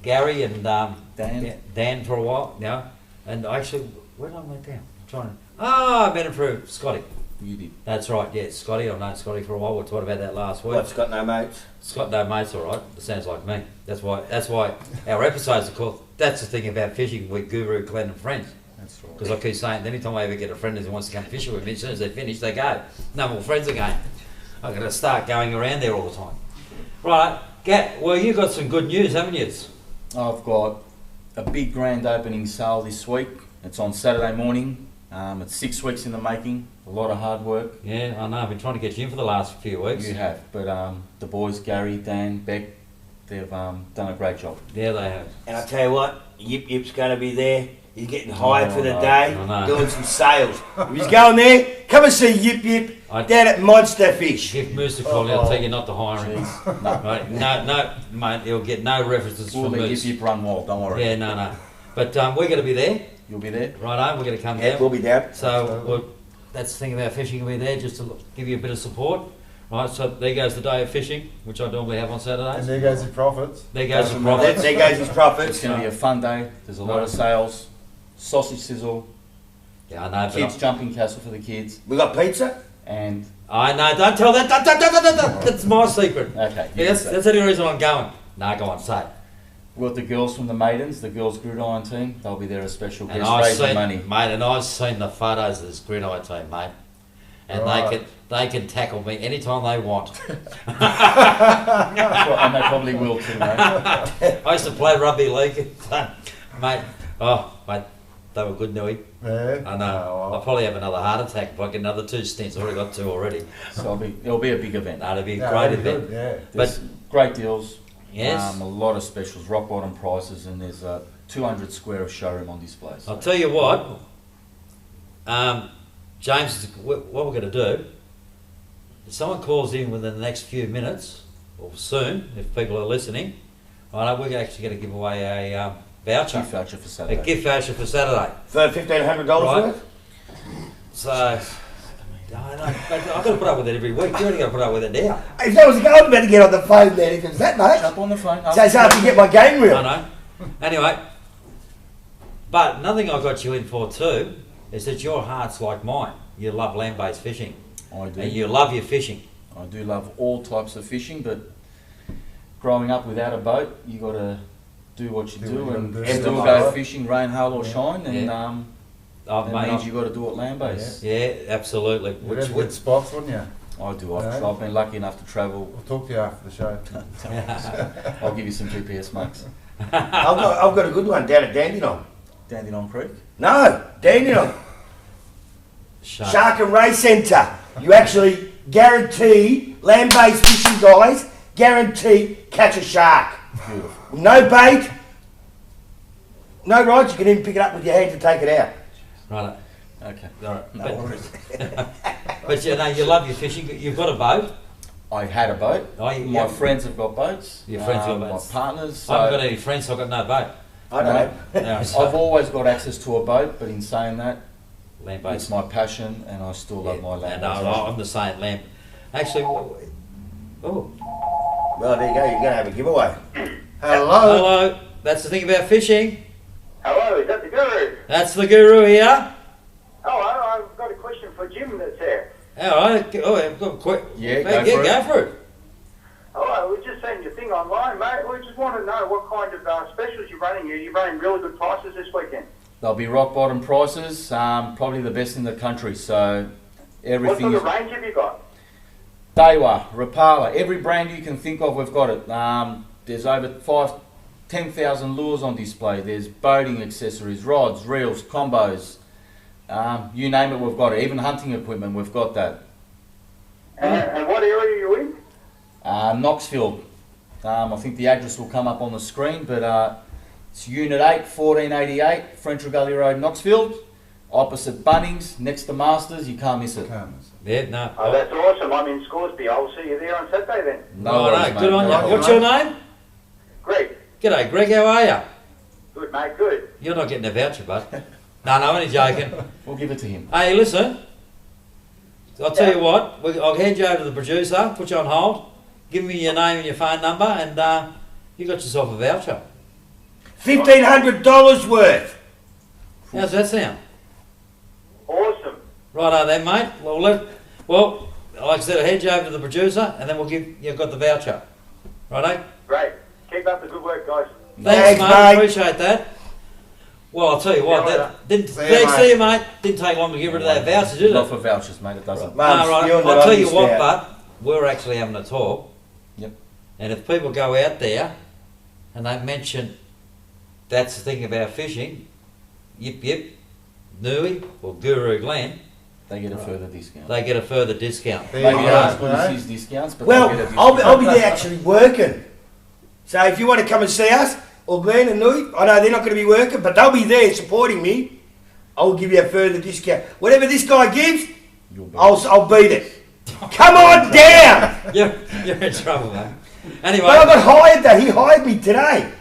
[SPEAKER 1] Gary and Dan for a while, yeah. And actually, where did I write down? I met him through Scotty.
[SPEAKER 3] You did.
[SPEAKER 1] That's right, yeah, Scotty. I've known Scotty for a while. We talked about that last week.
[SPEAKER 2] What's got no mates?
[SPEAKER 1] Scott no mates, all right. It sounds like me. That's why our episodes are called. That's the thing about fishing with Guru, Glenn, and friends.
[SPEAKER 3] That's right.
[SPEAKER 1] Because I keep saying, anytime I ever get a friend who wants to come fishing with me, as soon as they finish, they go. No more friends again. I'm going to start going around there all the time. Right, well, you got some good news, haven't you?
[SPEAKER 3] I've got a big grand opening sale this week. It's on Saturday morning. It's 6 weeks in the making. A lot of hard work.
[SPEAKER 1] Yeah, I know. I've been trying to get you in for the last few weeks.
[SPEAKER 3] You have, but the boys, Gary, Dan, Beck, they've done a great job.
[SPEAKER 1] Yeah, they have.
[SPEAKER 2] And I tell you what, Yip Yip's going to be there. He's getting hired for the
[SPEAKER 1] I
[SPEAKER 2] day,
[SPEAKER 1] know.
[SPEAKER 2] doing some sales. If he's going there, come and see Yip Yip down at Monster Fish.
[SPEAKER 1] Give Moose a call. I'll tell you not to hire him. Right? No, mate. He'll get no references
[SPEAKER 3] We'll
[SPEAKER 1] from
[SPEAKER 3] let
[SPEAKER 1] Moose.
[SPEAKER 3] Yip Yip run wild, don't worry.
[SPEAKER 1] Yeah, no. But we're going to be there.
[SPEAKER 3] You'll be there?
[SPEAKER 1] Righto, we're going to come
[SPEAKER 2] Yeah,
[SPEAKER 1] down.
[SPEAKER 2] we'll be down.
[SPEAKER 1] So that's the thing about fishing. We'll be there just to give you a bit of support. Right, so there goes the day of fishing, which I normally have on Saturdays.
[SPEAKER 3] And there goes his profits.
[SPEAKER 1] There goes the profits.
[SPEAKER 2] There goes his profits.
[SPEAKER 3] It's going to be a fun day. There's a lot of sales. Sausage sizzle.
[SPEAKER 1] Yeah, I know.
[SPEAKER 3] Kids jumping castle for the kids.
[SPEAKER 2] We got pizza.
[SPEAKER 3] And
[SPEAKER 1] I know. Don't tell that. Don't. That's my secret.
[SPEAKER 3] okay.
[SPEAKER 1] Yeah, that's the only reason I'm going. No, go on, say it.
[SPEAKER 3] We've got the girls from the Maidens, the girls gridiron team. They'll be there as special
[SPEAKER 1] And
[SPEAKER 3] guests,
[SPEAKER 1] I've
[SPEAKER 3] raising
[SPEAKER 1] seen,
[SPEAKER 3] money.
[SPEAKER 1] mate, and I've seen the photos of this gridiron team, mate. And they can tackle me anytime they want.
[SPEAKER 3] And they probably will too, mate.
[SPEAKER 1] I used to play rugby league, mate. Oh, mate, they were good, Nui.
[SPEAKER 3] Yeah.
[SPEAKER 1] I know. I'll probably have another heart attack if I get another 2 stints. I've already got 2 already.
[SPEAKER 3] So it'll be a big event.
[SPEAKER 1] No, it'll be a great event.
[SPEAKER 3] Yeah.
[SPEAKER 1] But
[SPEAKER 3] great deals.
[SPEAKER 1] yes,
[SPEAKER 3] A lot of specials, rock bottom prices, and there's 200 square of showroom on display. So.
[SPEAKER 1] I'll tell you what, James, what we're going to do, if someone calls in within the next few minutes, or soon, if people are listening, I know we're actually going to give away a voucher.
[SPEAKER 3] Gift voucher for Saturday.
[SPEAKER 1] A gift voucher for Saturday.
[SPEAKER 2] For $1,500
[SPEAKER 1] Right.
[SPEAKER 2] worth?
[SPEAKER 1] So, I know, I've got to put up with it every week. You've only got to put up with it now.
[SPEAKER 2] If that was a go, I was about to get on the phone then. If it was that much.
[SPEAKER 3] Jump on the phone.
[SPEAKER 2] So I have to get my game reel.
[SPEAKER 1] I know. Anyway, but another thing I got you in for too is that your heart's like mine. You love land-based fishing.
[SPEAKER 3] I do.
[SPEAKER 1] And you love your fishing.
[SPEAKER 3] I do love all types of fishing, but growing up without a boat, you got to do what you do and still go fishing, rain, hail or shine, and that means you got to do it land-based.
[SPEAKER 1] Yeah, absolutely.
[SPEAKER 3] You'd have good spots, wouldn't you? I do.
[SPEAKER 2] Yeah.
[SPEAKER 3] I've been lucky enough to travel.
[SPEAKER 2] I'll talk to you after the show.
[SPEAKER 3] I'll give you some GPS marks.
[SPEAKER 2] I've got a good one down at Dandenong.
[SPEAKER 3] Dandenong Creek?
[SPEAKER 2] No, Dandenong. Shark and Ray Centre. You actually guarantee, land-based fishing guys, guarantee catch a shark.
[SPEAKER 3] Beautiful.
[SPEAKER 2] No bait, no rods, you can even pick it up with your hands and take it out.
[SPEAKER 1] Right.
[SPEAKER 3] Okay.
[SPEAKER 1] All right.
[SPEAKER 3] No worries.
[SPEAKER 1] But you know, you love your fishing. You've got a boat.
[SPEAKER 3] I had a boat.
[SPEAKER 1] Oh, you-
[SPEAKER 3] My
[SPEAKER 1] yeah.
[SPEAKER 3] friends have got boats.
[SPEAKER 1] Your friends got boats.
[SPEAKER 3] My partners.
[SPEAKER 1] I haven't got any friends, so I've got no boat.
[SPEAKER 2] I know.
[SPEAKER 1] No, so
[SPEAKER 3] I've always got access to a boat, but in saying that, it's
[SPEAKER 1] land-based.
[SPEAKER 3] my passion, and I still love my land.
[SPEAKER 1] And I'm the same land. Actually, oh,
[SPEAKER 2] Well, there you go. You're going to have a giveaway.
[SPEAKER 11] Hello.
[SPEAKER 1] hello. That's the thing about fishing.
[SPEAKER 7] Hello, is that the guru?
[SPEAKER 1] That's the guru here.
[SPEAKER 7] Oh, I've got a question for Jim that's there.
[SPEAKER 1] All right. Oh, I've got quick.
[SPEAKER 3] Yeah,
[SPEAKER 1] Go for it.
[SPEAKER 7] Oh, we just seen your thing online, mate. We just want to know what kind of specials you're running. You're running really good prices this weekend.
[SPEAKER 3] They'll be rock bottom prices, probably the best in the country. So
[SPEAKER 7] What
[SPEAKER 3] everything.
[SPEAKER 7] sort of range have you got?
[SPEAKER 3] Daiwa, Rapala, every brand you can think of, we've got it. There's over 10,000 lures on display. There's boating accessories, rods, reels, combos. You name it, we've got it. Even hunting equipment, we've got that.
[SPEAKER 7] And what area are you in?
[SPEAKER 3] Knoxfield. I think the address will come up on the screen, but it's Unit 8, 1488, French Gully Road, Knoxfield. Opposite Bunnings, next to Masters, you can't miss it.
[SPEAKER 1] Yeah, no.
[SPEAKER 7] Oh, that's awesome. I'm in Scoresby. I'll see you there on Saturday then.
[SPEAKER 3] No
[SPEAKER 1] Righto,
[SPEAKER 3] worries, mate.
[SPEAKER 1] good on you. What's your name?
[SPEAKER 7] Great.
[SPEAKER 1] G'day, Greg. How are you?
[SPEAKER 7] Good, mate. Good.
[SPEAKER 1] You're not getting a voucher, bud. No, only joking.
[SPEAKER 3] We'll give it to him.
[SPEAKER 1] Hey, listen. I'll tell you what. I'll hand you over to the producer. Put you on hold. Give me your name and your phone number, and you got yourself a voucher.
[SPEAKER 2] $1,500 worth.
[SPEAKER 1] How's that sound?
[SPEAKER 7] Awesome.
[SPEAKER 1] Righto then, mate. Well, like I said, I'll hand you over to the producer, and then you've got the voucher. Righto?
[SPEAKER 7] Great. Keep up the good work, guys.
[SPEAKER 1] Thanks, mate.
[SPEAKER 2] mate.
[SPEAKER 1] Appreciate that. Well, I'll tell you what. See you, mate. Didn't take long to get rid of that voucher, did it?
[SPEAKER 3] Not for vouchers, mate, it doesn't.
[SPEAKER 1] No, right. I'll tell you what, bud. We're actually having a talk.
[SPEAKER 3] Yep.
[SPEAKER 1] And if people go out there and they mention that's the thing about fishing, Yip, Nui or Guru Glenn,
[SPEAKER 3] they get a further discount.
[SPEAKER 1] They get a further discount.
[SPEAKER 3] Maybe not as good as his discounts, but
[SPEAKER 2] well,
[SPEAKER 3] they get a
[SPEAKER 2] I'll
[SPEAKER 3] discount.
[SPEAKER 2] be there actually working. So if you want to come and see us, or Glenn and Nui, I know they're not going to be working, but they'll be there supporting me. I'll give you a further discount. Whatever this guy gives, I'll beat it. Come on down!
[SPEAKER 1] You're in trouble, mate. Anyway.
[SPEAKER 2] But I got hired though. He hired me today.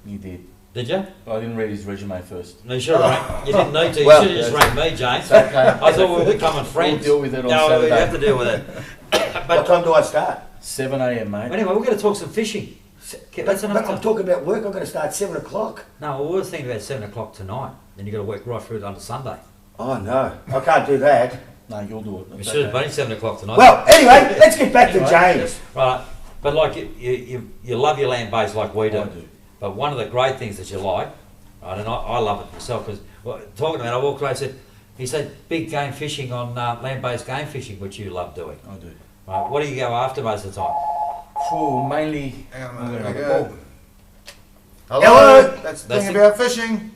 [SPEAKER 3] You did.
[SPEAKER 1] Did you?
[SPEAKER 3] I didn't read his resume first.
[SPEAKER 1] No, you should have. You didn't need to. You
[SPEAKER 2] Well,
[SPEAKER 1] should have just rang me, James.
[SPEAKER 3] It's okay.
[SPEAKER 1] I thought we were becoming friends.
[SPEAKER 3] We'll deal with it on
[SPEAKER 1] no,
[SPEAKER 3] Saturday.
[SPEAKER 1] you have to deal with it.
[SPEAKER 2] What time do I start?
[SPEAKER 3] 7 a.m, mate.
[SPEAKER 1] Anyway, we're going to talk some fishing.
[SPEAKER 2] But I'm talking about work. I'm going to start at 7 o'clock.
[SPEAKER 1] No, we were thinking about 7 o'clock tonight. Then you've got to work right through it on Sunday.
[SPEAKER 2] Oh no, I can't do that.
[SPEAKER 3] No, you'll do it.
[SPEAKER 1] We should have been 7 o'clock tonight.
[SPEAKER 2] Well, anyway, let's get back to James.
[SPEAKER 1] Right, but like you love your land base like we do.
[SPEAKER 3] I do.
[SPEAKER 1] But one of the great things that you like, right, and I love it myself, because talking about it, I walked away and he said big game fishing on land-based game fishing, which you love doing.
[SPEAKER 3] I do.
[SPEAKER 1] Right, what do you go after most of the time?
[SPEAKER 3] Mainly.
[SPEAKER 11] Hello.
[SPEAKER 2] Hello.
[SPEAKER 11] That's the
[SPEAKER 1] That's
[SPEAKER 11] thing
[SPEAKER 1] it.
[SPEAKER 11] about fishing.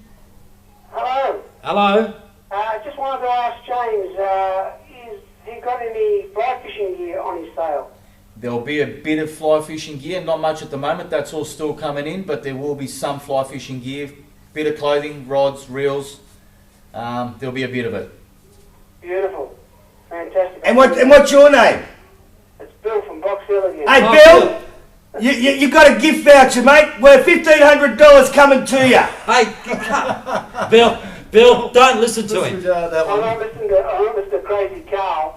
[SPEAKER 7] Hello.
[SPEAKER 1] Hello.
[SPEAKER 7] I just wanted to ask James, has he got any fly fishing gear on his sale?
[SPEAKER 3] There'll be a bit of fly fishing gear, not much at the moment, that's all still coming in, but there will be some fly fishing gear, bit of clothing, rods, reels, there'll be a bit of it.
[SPEAKER 7] Beautiful. Fantastic.
[SPEAKER 2] And what's your name?
[SPEAKER 7] It's Bill from Box Hill again.
[SPEAKER 2] Hey,
[SPEAKER 1] Oh,
[SPEAKER 2] Bill. You got a gift voucher, mate. Worth $1,500 coming to you.
[SPEAKER 1] Hey, Bill, don't listen to him.
[SPEAKER 7] I'm not listening to Crazy Carl.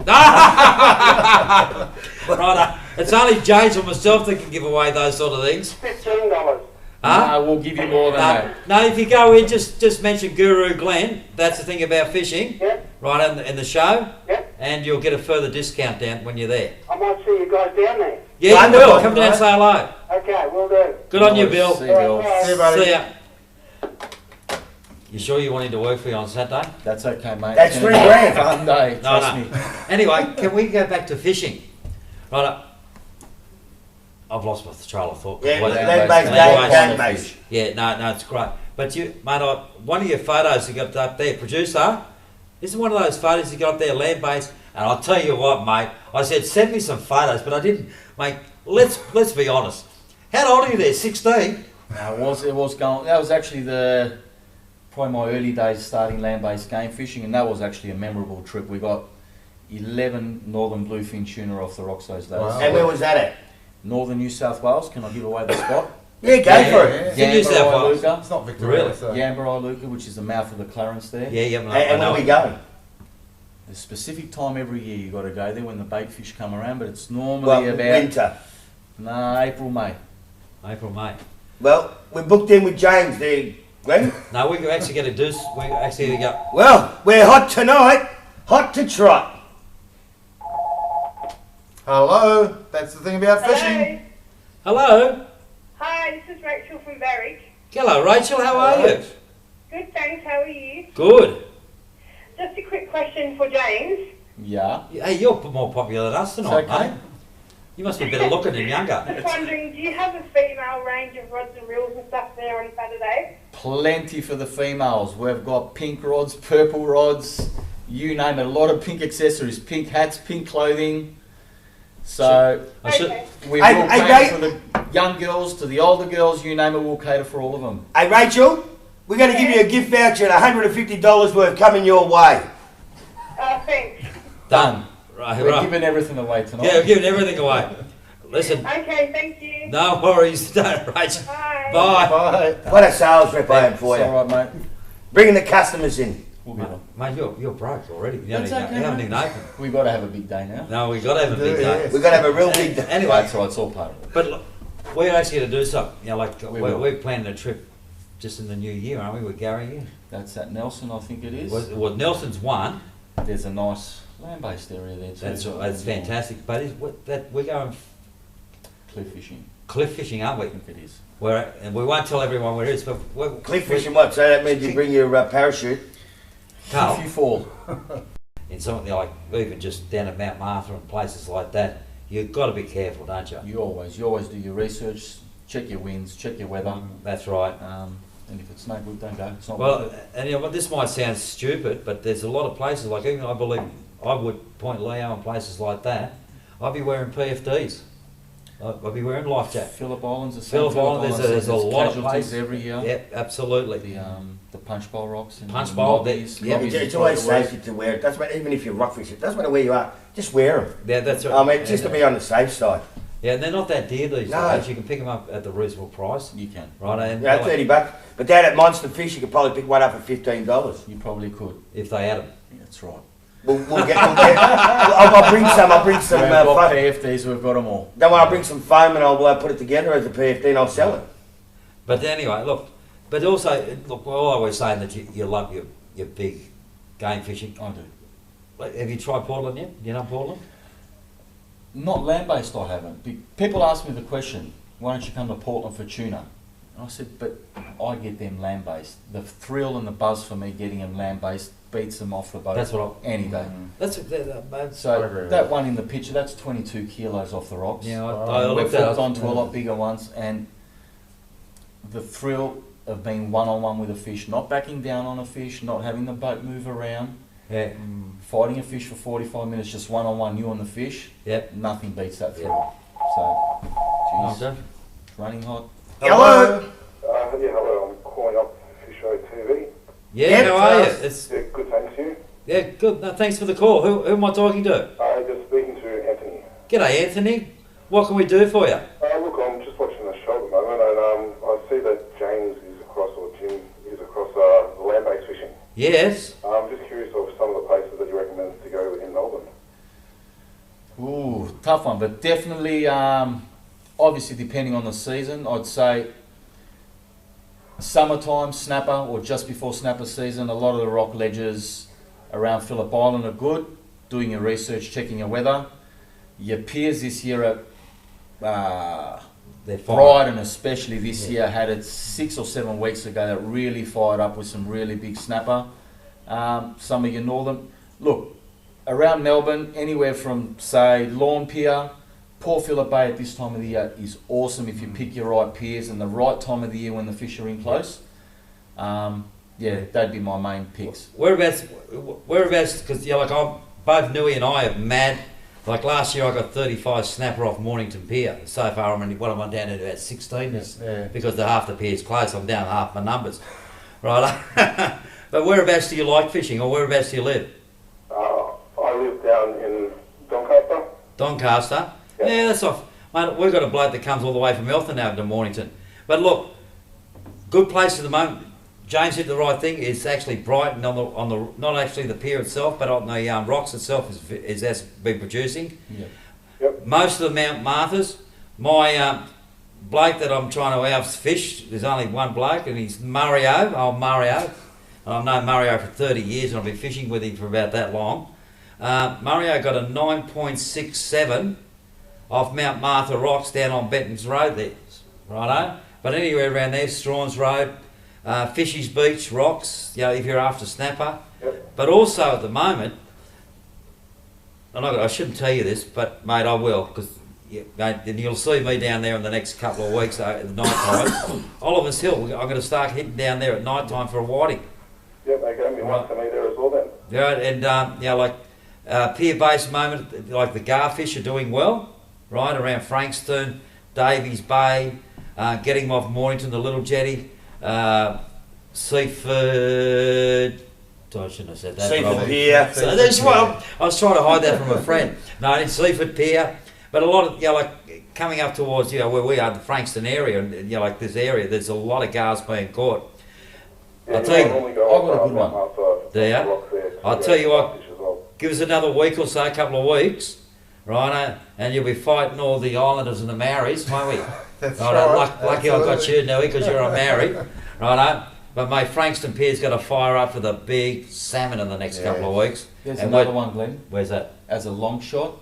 [SPEAKER 1] Right, it's only James or myself that can give away those sort of things.
[SPEAKER 7] $15.
[SPEAKER 1] Huh?
[SPEAKER 3] No, we'll give you more than that.
[SPEAKER 1] No, if you go in, just mention Guru Glenn. That's the thing about fishing.
[SPEAKER 7] Yep.
[SPEAKER 1] Right in the show.
[SPEAKER 7] Yep.
[SPEAKER 1] And you'll get a further discount down when you're there.
[SPEAKER 7] I might see you guys down there.
[SPEAKER 1] Yeah, you
[SPEAKER 2] Wonderful,
[SPEAKER 1] will. Come down and say hello.
[SPEAKER 7] Okay, will do.
[SPEAKER 1] Good on you,
[SPEAKER 3] No,
[SPEAKER 1] Bill.
[SPEAKER 3] see you, Bill.
[SPEAKER 11] See you, buddy.
[SPEAKER 1] See ya. You sure you wanted to work for you on Saturday?
[SPEAKER 3] That's okay, mate.
[SPEAKER 2] That's
[SPEAKER 3] It's gonna be
[SPEAKER 2] $3
[SPEAKER 3] a fun day,
[SPEAKER 1] No,
[SPEAKER 3] trust
[SPEAKER 1] no.
[SPEAKER 3] me.
[SPEAKER 1] Anyway, can we go back to fishing? Right. I've lost my trail of thought.
[SPEAKER 2] Yeah,
[SPEAKER 1] Completely.
[SPEAKER 2] land-based game, mate.
[SPEAKER 1] Yeah, no, it's great. But mate, one of your photos you got up there, producer, isn't one of those photos you got up there land-based? And I'll tell you what, mate, I said send me some photos, but I didn't. Mate, let's be honest. How old are you there? 16?
[SPEAKER 3] No, it was going. That was actually probably my early days starting land-based game fishing, and that was actually a memorable trip. We got 11 northern bluefin tuna off the rocks those days.
[SPEAKER 11] Wow.
[SPEAKER 2] And where was that at?
[SPEAKER 3] Northern New South Wales. Can I give away the spot?
[SPEAKER 2] Yeah, go for it.
[SPEAKER 1] Yeah. New South Wales.
[SPEAKER 3] Iluka.
[SPEAKER 11] It's not Victoria.
[SPEAKER 1] Really?
[SPEAKER 11] So.
[SPEAKER 3] Yamba Iluka, which is the mouth of the Clarence there.
[SPEAKER 1] Yeah, yeah.
[SPEAKER 2] And where we going?
[SPEAKER 3] There's a specific time every year you got to go there when the bait fish come around, but it's normally
[SPEAKER 2] Well,
[SPEAKER 3] about
[SPEAKER 2] winter.
[SPEAKER 3] April, May.
[SPEAKER 1] April, May.
[SPEAKER 2] Well, we're booked in with James there, Glenn.
[SPEAKER 1] No, we're actually going to do. We're actually going to go.
[SPEAKER 2] Well, we're hot tonight. Hot to trot.
[SPEAKER 11] Hello. That's the thing about fishing.
[SPEAKER 1] Hello.
[SPEAKER 12] Hi, this is Rachel from Berwick.
[SPEAKER 1] Hello, Rachel. How are you?
[SPEAKER 12] Good, thanks. How are you?
[SPEAKER 1] Good.
[SPEAKER 12] Just a quick question for James.
[SPEAKER 3] Yeah.
[SPEAKER 1] Hey, you're more popular than us tonight,
[SPEAKER 3] It's okay.
[SPEAKER 1] mate. You must be better looking than younger.
[SPEAKER 12] Just wondering, do you have a female range of rods and reels and stuff there on Saturday?
[SPEAKER 3] Plenty for the females. We've got pink rods, purple rods, you name it. A lot of pink accessories, pink hats, pink clothing. So
[SPEAKER 12] Okay.
[SPEAKER 3] we
[SPEAKER 2] Hey,
[SPEAKER 3] will
[SPEAKER 2] hey,
[SPEAKER 3] cater
[SPEAKER 2] Ray-
[SPEAKER 3] for the young girls to the older girls. You name it, we'll cater for all of them.
[SPEAKER 2] Hey, Rachel, we're going to give you a gift voucher at $150 worth coming your way.
[SPEAKER 12] Thanks.
[SPEAKER 3] Done.
[SPEAKER 1] Right,
[SPEAKER 3] We're
[SPEAKER 1] right.
[SPEAKER 3] giving everything away tonight.
[SPEAKER 1] Yeah, we're giving everything away. Listen,
[SPEAKER 12] Okay, thank you.
[SPEAKER 1] no worries. Don't, Rachel.
[SPEAKER 12] Bye.
[SPEAKER 1] Bye.
[SPEAKER 11] Bye.
[SPEAKER 2] What a sales rep I am for
[SPEAKER 3] It's
[SPEAKER 2] you.
[SPEAKER 3] all right, mate.
[SPEAKER 2] Bringing the customers in.
[SPEAKER 3] We'll get them.
[SPEAKER 1] Mate, you're broke already. You
[SPEAKER 3] That's
[SPEAKER 1] haven't,
[SPEAKER 3] okay,
[SPEAKER 1] you haven't
[SPEAKER 3] mate.
[SPEAKER 1] even opened.
[SPEAKER 3] We've got to have a big day now.
[SPEAKER 1] No, we've got to have a big day.
[SPEAKER 11] Yes.
[SPEAKER 2] We've got to have a real big day.
[SPEAKER 1] Anyway,
[SPEAKER 3] That's right, it's all part of it.
[SPEAKER 1] but look, we're actually going to do something. You know, like
[SPEAKER 3] will.
[SPEAKER 1] we're planning a trip just in the new year, aren't we, with Gary here?
[SPEAKER 3] That's at Nelson, I think it is.
[SPEAKER 1] Well, Nelson's one.
[SPEAKER 3] There's a nice land-based area there too.
[SPEAKER 1] That's fantastic. But we're going
[SPEAKER 3] Cliff fishing.
[SPEAKER 1] cliff fishing, aren't
[SPEAKER 3] I
[SPEAKER 1] we?
[SPEAKER 3] think it is.
[SPEAKER 1] And we won't tell everyone where it is. But
[SPEAKER 2] Cliff fishing what? So that means you bring your parachute.
[SPEAKER 1] Carl,
[SPEAKER 3] If you fall.
[SPEAKER 1] in something like even just down at Mount Martha and places like that, you've got to be careful, don't you?
[SPEAKER 3] You always do your research, check your winds, check your weather.
[SPEAKER 1] That's right.
[SPEAKER 3] And if it's no good, don't go. It's not
[SPEAKER 1] Well,
[SPEAKER 3] worth it.
[SPEAKER 1] and you know, what, this might sound stupid, but there's a lot of places like even I believe I would Point Leo and places like that. I'd be wearing PFDs. I'd be wearing life jacket.
[SPEAKER 3] Phillip Island's the same.
[SPEAKER 1] Phillip Island, there's a lot of
[SPEAKER 3] casualties
[SPEAKER 1] places
[SPEAKER 3] every year.
[SPEAKER 1] Yeah, absolutely.
[SPEAKER 3] The punch bowl rocks and
[SPEAKER 1] Punch
[SPEAKER 3] the
[SPEAKER 1] bowl,
[SPEAKER 3] lobbies.
[SPEAKER 1] yeah,
[SPEAKER 3] lobbies
[SPEAKER 2] It's
[SPEAKER 3] is
[SPEAKER 2] always
[SPEAKER 3] probably the worst.
[SPEAKER 2] safety to wear it. Doesn't matter, even if you're rock fishing. Doesn't matter where you are. Just wear them.
[SPEAKER 1] Yeah, that's right.
[SPEAKER 2] I mean, just to be on the safe side.
[SPEAKER 1] Yeah, and they're not that dear these
[SPEAKER 2] No.
[SPEAKER 1] days. You can pick them up at the reasonable price.
[SPEAKER 3] You can.
[SPEAKER 1] Right, and
[SPEAKER 2] Yeah, $30. But down at Monster Fish, you could probably pick one up for $15.
[SPEAKER 3] You probably could.
[SPEAKER 1] if they had them.
[SPEAKER 3] Yeah, that's right.
[SPEAKER 2] We'll get. I'll bring some. I'll bring some.
[SPEAKER 3] We've got
[SPEAKER 2] foam.
[SPEAKER 3] PFDs, we've got them all.
[SPEAKER 2] Don't worry, I'll bring some foam and I'll put it together as a PFD and I'll sell it.
[SPEAKER 1] But anyway, look. But also, look, we're always saying that you love your big game fishing.
[SPEAKER 3] I do.
[SPEAKER 1] Like, have you tried Portland yet? You know Portland?
[SPEAKER 3] Not land-based, I haven't. People ask me the question, why don't you come to Portland for tuna? And I said, but I get them land-based. The thrill and the buzz for me getting them land-based beats them off the boat
[SPEAKER 1] That's what
[SPEAKER 3] any day.
[SPEAKER 1] That's
[SPEAKER 11] I agree
[SPEAKER 3] So
[SPEAKER 11] with
[SPEAKER 3] that
[SPEAKER 11] that.
[SPEAKER 3] one in the picture, that's 22 kilos off the rocks.
[SPEAKER 1] Yeah, I
[SPEAKER 3] We've
[SPEAKER 1] looked at
[SPEAKER 3] hooked
[SPEAKER 1] it.
[SPEAKER 3] onto a lot bigger ones, and the thrill of being one-on-one with a fish, not backing down on a fish, not having the boat move around,
[SPEAKER 1] Yeah.
[SPEAKER 3] fighting a fish for 45 minutes, just one-on-one, you and the fish,
[SPEAKER 1] Yep.
[SPEAKER 3] nothing beats that thrill. So,
[SPEAKER 1] Oh,
[SPEAKER 3] geez,
[SPEAKER 1] good.
[SPEAKER 3] it's running hot.
[SPEAKER 2] Hello.
[SPEAKER 7] Yeah, hello, I'm calling up Fish Show TV.
[SPEAKER 1] Yeah,
[SPEAKER 2] Yep,
[SPEAKER 1] how are you?
[SPEAKER 2] fast.
[SPEAKER 1] It's
[SPEAKER 7] Yeah, good, thanks you.
[SPEAKER 1] yeah, good. No, thanks for the call. Who am I talking to?
[SPEAKER 7] Just speaking to Anthony.
[SPEAKER 1] G'day, Anthony. What can we do for you?
[SPEAKER 7] Look, I'm just watching the show at the moment, and I see that James is across, or Jim is across the land-based fishing.
[SPEAKER 1] Yes.
[SPEAKER 7] I'm just curious of some of the places that you recommend to go in Melbourne.
[SPEAKER 3] Ooh, tough one, but definitely, obviously depending on the season, I'd say summertime, snapper, or just before snapper season, a lot of the rock ledges around Phillip Island are good. Doing your research, checking your weather. Your piers this year at
[SPEAKER 1] They're fine.
[SPEAKER 3] Brighton especially this year had it 6 or 7 weeks ago that really fired up with some really big snapper. Some of your northern, look, around Melbourne, anywhere from say Lawn Pier, Port Phillip Bay at this time of the year is awesome if you pick your right piers and the right time of the year when the fish are in close. Yeah, that'd be my main picks.
[SPEAKER 1] Whereabouts? Because like both Nui and I are mad. Like last year, I got 35 snapper off Mornington Pier. So far, I'm only I'm down to about 16 because half the pier's close. I'm down half my numbers, right? But whereabouts do you like fishing, or whereabouts do you live?
[SPEAKER 7] I live down in
[SPEAKER 1] Doncaster. Yeah, that's off. Mate, we've got a bloke that comes all the way from Eltham now to Mornington. But look, good place at the moment. James did the right thing. It's actually Brighton on the not actually the pier itself, but on the rocks itself is has been producing.
[SPEAKER 13] Yep.
[SPEAKER 1] Most of the Mount Marthas. My bloke that I'm trying to outfish, there's only one bloke, and he's Mario. Mario. And I've known Mario for 30 years, and I've been fishing with him for about that long. Mario got a 9.67 off Mount Martha rocks down on Benton's Road there, righto. But anywhere around there, Strawn's Road, Fishy's Beach rocks, you know, if you're after snapper.
[SPEAKER 13] Yep.
[SPEAKER 1] But also at the moment, I shouldn't tell you this, but mate, I will, because and you'll see me down there in the next couple of weeks at night time. Oliver's Hill, I'm going to start hitting down there at night time for a whiting.
[SPEAKER 13] Yep, okay, you want to me there as well then.
[SPEAKER 1] Yeah, and you know, like pier-based moment, like the garfish are doing well, right, around Frankston, Davies Bay, getting them off Mornington, the Little Jetty, Seaford. I shouldn't have said that.
[SPEAKER 2] Seaford Pier.
[SPEAKER 1] So that's why I was trying to hide that from a friend. No, it's Seaford Pier, but a lot of, you know, like coming up towards, you know, where we are, the Frankston area, and you know, like this area, there's a lot of gars being caught.
[SPEAKER 13] Yeah,
[SPEAKER 1] I'll tell you,
[SPEAKER 3] I've got a good one.
[SPEAKER 1] there. I'll tell you what, give us another week or so, a couple of weeks, right, and you'll be fighting all the Islanders and the Maoris, won't we?
[SPEAKER 11] That's
[SPEAKER 1] right.
[SPEAKER 11] right.
[SPEAKER 1] Lucky I got you, Nelly, because you're a Maori, right? But mate, Frankston Pier's got to fire up for the big salmon in the next couple of weeks.
[SPEAKER 3] There's
[SPEAKER 1] and
[SPEAKER 3] another one, Glenn.
[SPEAKER 1] Where's that?
[SPEAKER 3] As a long shot,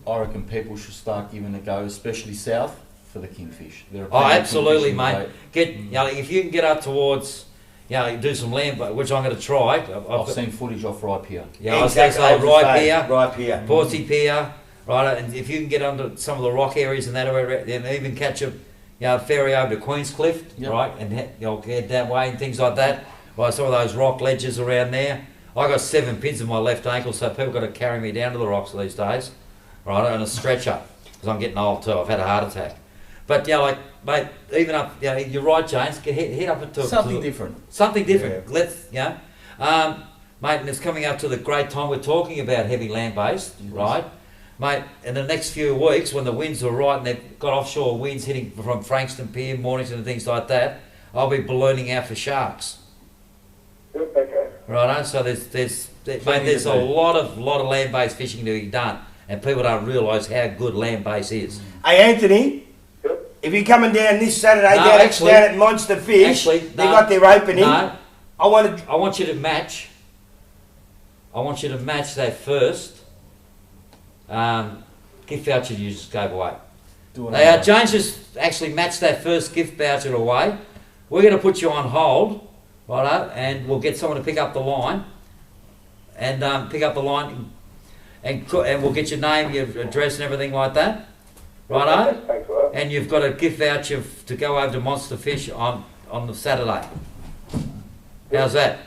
[SPEAKER 3] I reckon people should start giving a go, especially south, for the kingfish.
[SPEAKER 1] Oh, absolutely, mate. Get, you know, if you can get up towards, you know, do some land, which I'm going to try.
[SPEAKER 3] I've seen footage off Rye Pier.
[SPEAKER 1] Yeah, I was going to say Rye
[SPEAKER 2] Pier,
[SPEAKER 1] Portsea Pier, right? And if you can get under some of the rock areas and that area, and even catch a, you know, ferry over to Queenscliff, right, and you'll head that way and things like that. Right, some of those rock ledges around there. I got 7 pins in my left ankle, so people got to carry me down to the rocks these days, right, on a stretcher, because I'm getting old too. I've had a heart attack. But yeah, like mate, even up, you know, you're right, James. Head up to
[SPEAKER 3] something different.
[SPEAKER 1] Something different. Yeah. Let's, you know, mate, and it's coming up to the great time we're talking about heavy land-based, right? Mate, in the next few weeks, when the winds are right and they've got offshore winds hitting from Frankston Pier, Mornington and things like that, I'll be ballooning out for sharks.
[SPEAKER 13] Yep, okay.
[SPEAKER 1] Right, so there's a lot of land-based fishing to be done, and people don't realise how good land-based is.
[SPEAKER 2] Hey, Anthony, if you're coming down this Saturday down at Monster Fish, they got their opening.
[SPEAKER 1] No, I want you to match. I want you to match that first. Gift voucher you just gave away. James just actually matched that first gift voucher away. We're going to put you on hold, righto, and we'll get someone to pick up the line, and and we'll get your name, your address, and everything like that, righto.
[SPEAKER 13] Thanks for that.
[SPEAKER 1] And you've got a gift voucher to go over to Monster Fish on the Saturday. How's that?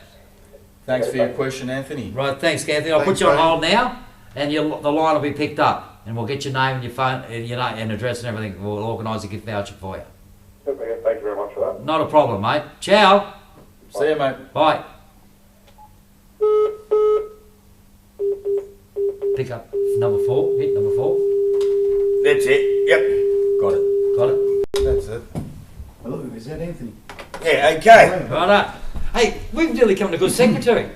[SPEAKER 3] Thanks for your question, Anthony.
[SPEAKER 1] Right, thanks, Anthony. I'll put you on hold now, and the line will be picked up, and we'll get your name and your phone and your name and address and everything. We'll organise a gift voucher for you.
[SPEAKER 13] Okay, thank you very much for that.
[SPEAKER 1] Not a problem, mate. Ciao.
[SPEAKER 3] See you, mate.
[SPEAKER 1] Bye. Pick up number 4. Hit number 4.
[SPEAKER 2] That's it. Yep.
[SPEAKER 1] Got it. Got it.
[SPEAKER 11] That's it.
[SPEAKER 14] Hello, is that Anthony?
[SPEAKER 2] Yeah, okay.
[SPEAKER 1] Righto. Hey, we've nearly come to good secretary.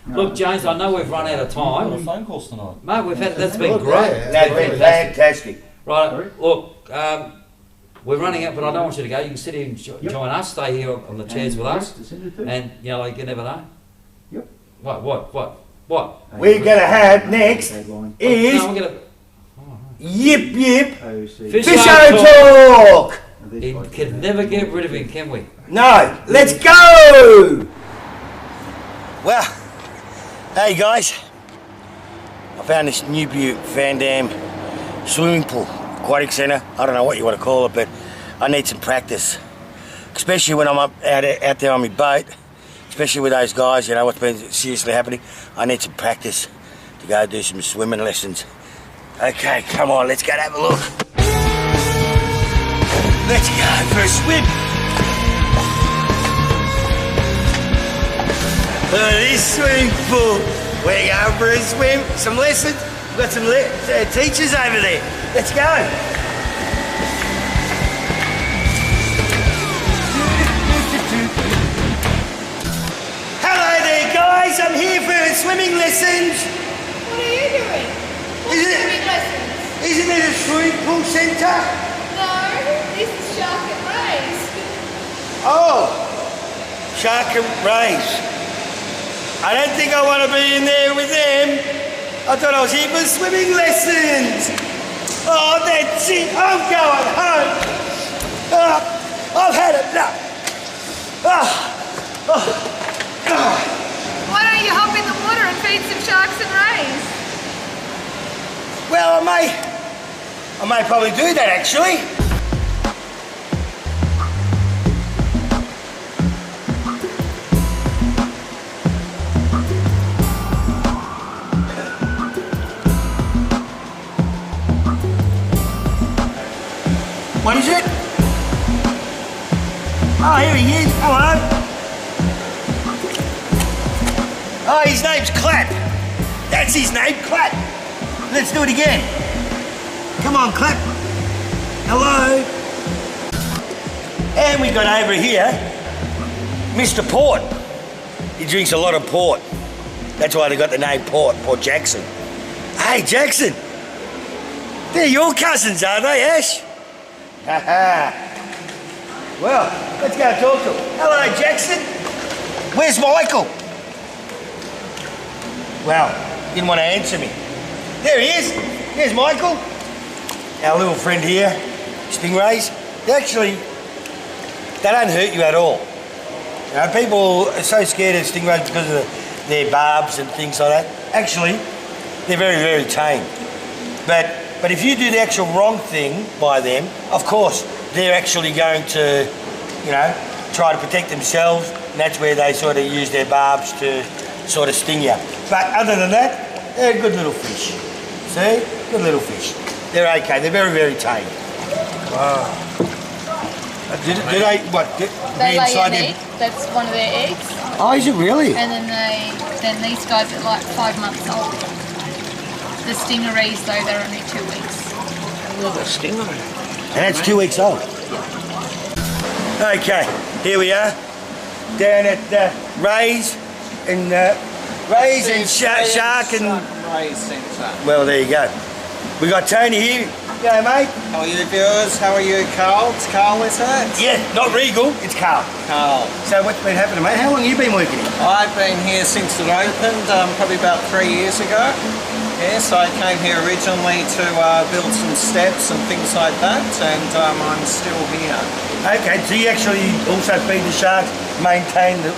[SPEAKER 1] Look, James, I know we've run out of time.
[SPEAKER 3] We've got phone calls tonight.
[SPEAKER 1] Mate, that's been great.
[SPEAKER 2] That's been fantastic.
[SPEAKER 1] Right, look, we're running out, but I don't want you to go. You can sit here and join us, stay here on the chairs with us. And, you know, like, you never know.
[SPEAKER 14] Yep.
[SPEAKER 1] What?
[SPEAKER 2] We're going to have next is Yip Yip Fisho Talk.
[SPEAKER 1] You can never get rid of him, can we?
[SPEAKER 2] No, let's go! Well, hey guys, I found this New Butte Van Dam swimming pool, aquatic centre. I don't know what you want to call it, but I need some practice, especially when I'm out there on my boat, especially with those guys. You know what's been seriously happening. I need some practice to go do some swimming lessons. Okay, come on, let's go and have a look. Let's go for a swim. Look at this swimming pool. We're going for a swim, some lessons. We've got some teachers over there. Let's go. Hello there, guys. I'm here for swimming lessons.
[SPEAKER 15] What are you doing? What's swimming lessons?
[SPEAKER 2] Isn't it a swimming pool centre?
[SPEAKER 15] No, this is Shark and Rays.
[SPEAKER 2] Oh, Shark and Rays. I don't think I want to be in there with them. I thought I was here for swimming lessons. Oh, that's it. I'm going home. I've had enough.
[SPEAKER 15] Why don't you hop in the water and feed some sharks and rays?
[SPEAKER 2] Well, I may probably do that actually. What is it? Oh, here he is. Hello. Oh, his name's Clap. That's his name, Clap. Let's do it again. Come on, Clap. Hello. And we got over here, Mr. Port. He drinks a lot of port. That's why they got the name Port Jackson. Hey, Jackson. They're your cousins, are they, Ash? Well, let's go talk to him. Hello, Jackson. Where's Michael? Well, didn't want to answer me. There he is. There's Michael. Our little friend here, stingrays. They don't hurt you at all. You know, people are so scared of stingrays because of their barbs and things like that. Actually, they're very, very tame. But if you do the actual wrong thing by them, of course, they're actually going to, you know, try to protect themselves, and that's where they sort of use their barbs to sort of sting you. But other than that, they're a good little fish. See? Good little fish. They're okay. They're very, very tame. Wow. Did they
[SPEAKER 15] They lay an egg. That's one of their eggs.
[SPEAKER 2] Oh, is it really?
[SPEAKER 15] And then these guys are like 5 months old. The stingrays, though, they're only 2 weeks.
[SPEAKER 2] Oh, the stingray. And that's 2 weeks old. Okay, here we are down at Rays and Shark and
[SPEAKER 16] Rays Centre.
[SPEAKER 2] Well, there you go. We got Tony here. G'day, mate.
[SPEAKER 16] How are you, viewers? How are you, Carl? It's Carl, is it?
[SPEAKER 2] Yeah, not Regal. It's Carl.
[SPEAKER 16] Carl.
[SPEAKER 2] So what's been happening, mate? How long have you been working here?
[SPEAKER 16] I've been here since it opened, probably about 3 years ago. Yes, I came here originally to build some steps and things like that, and I'm still here.
[SPEAKER 2] Okay, so you actually also feed the sharks, maintain the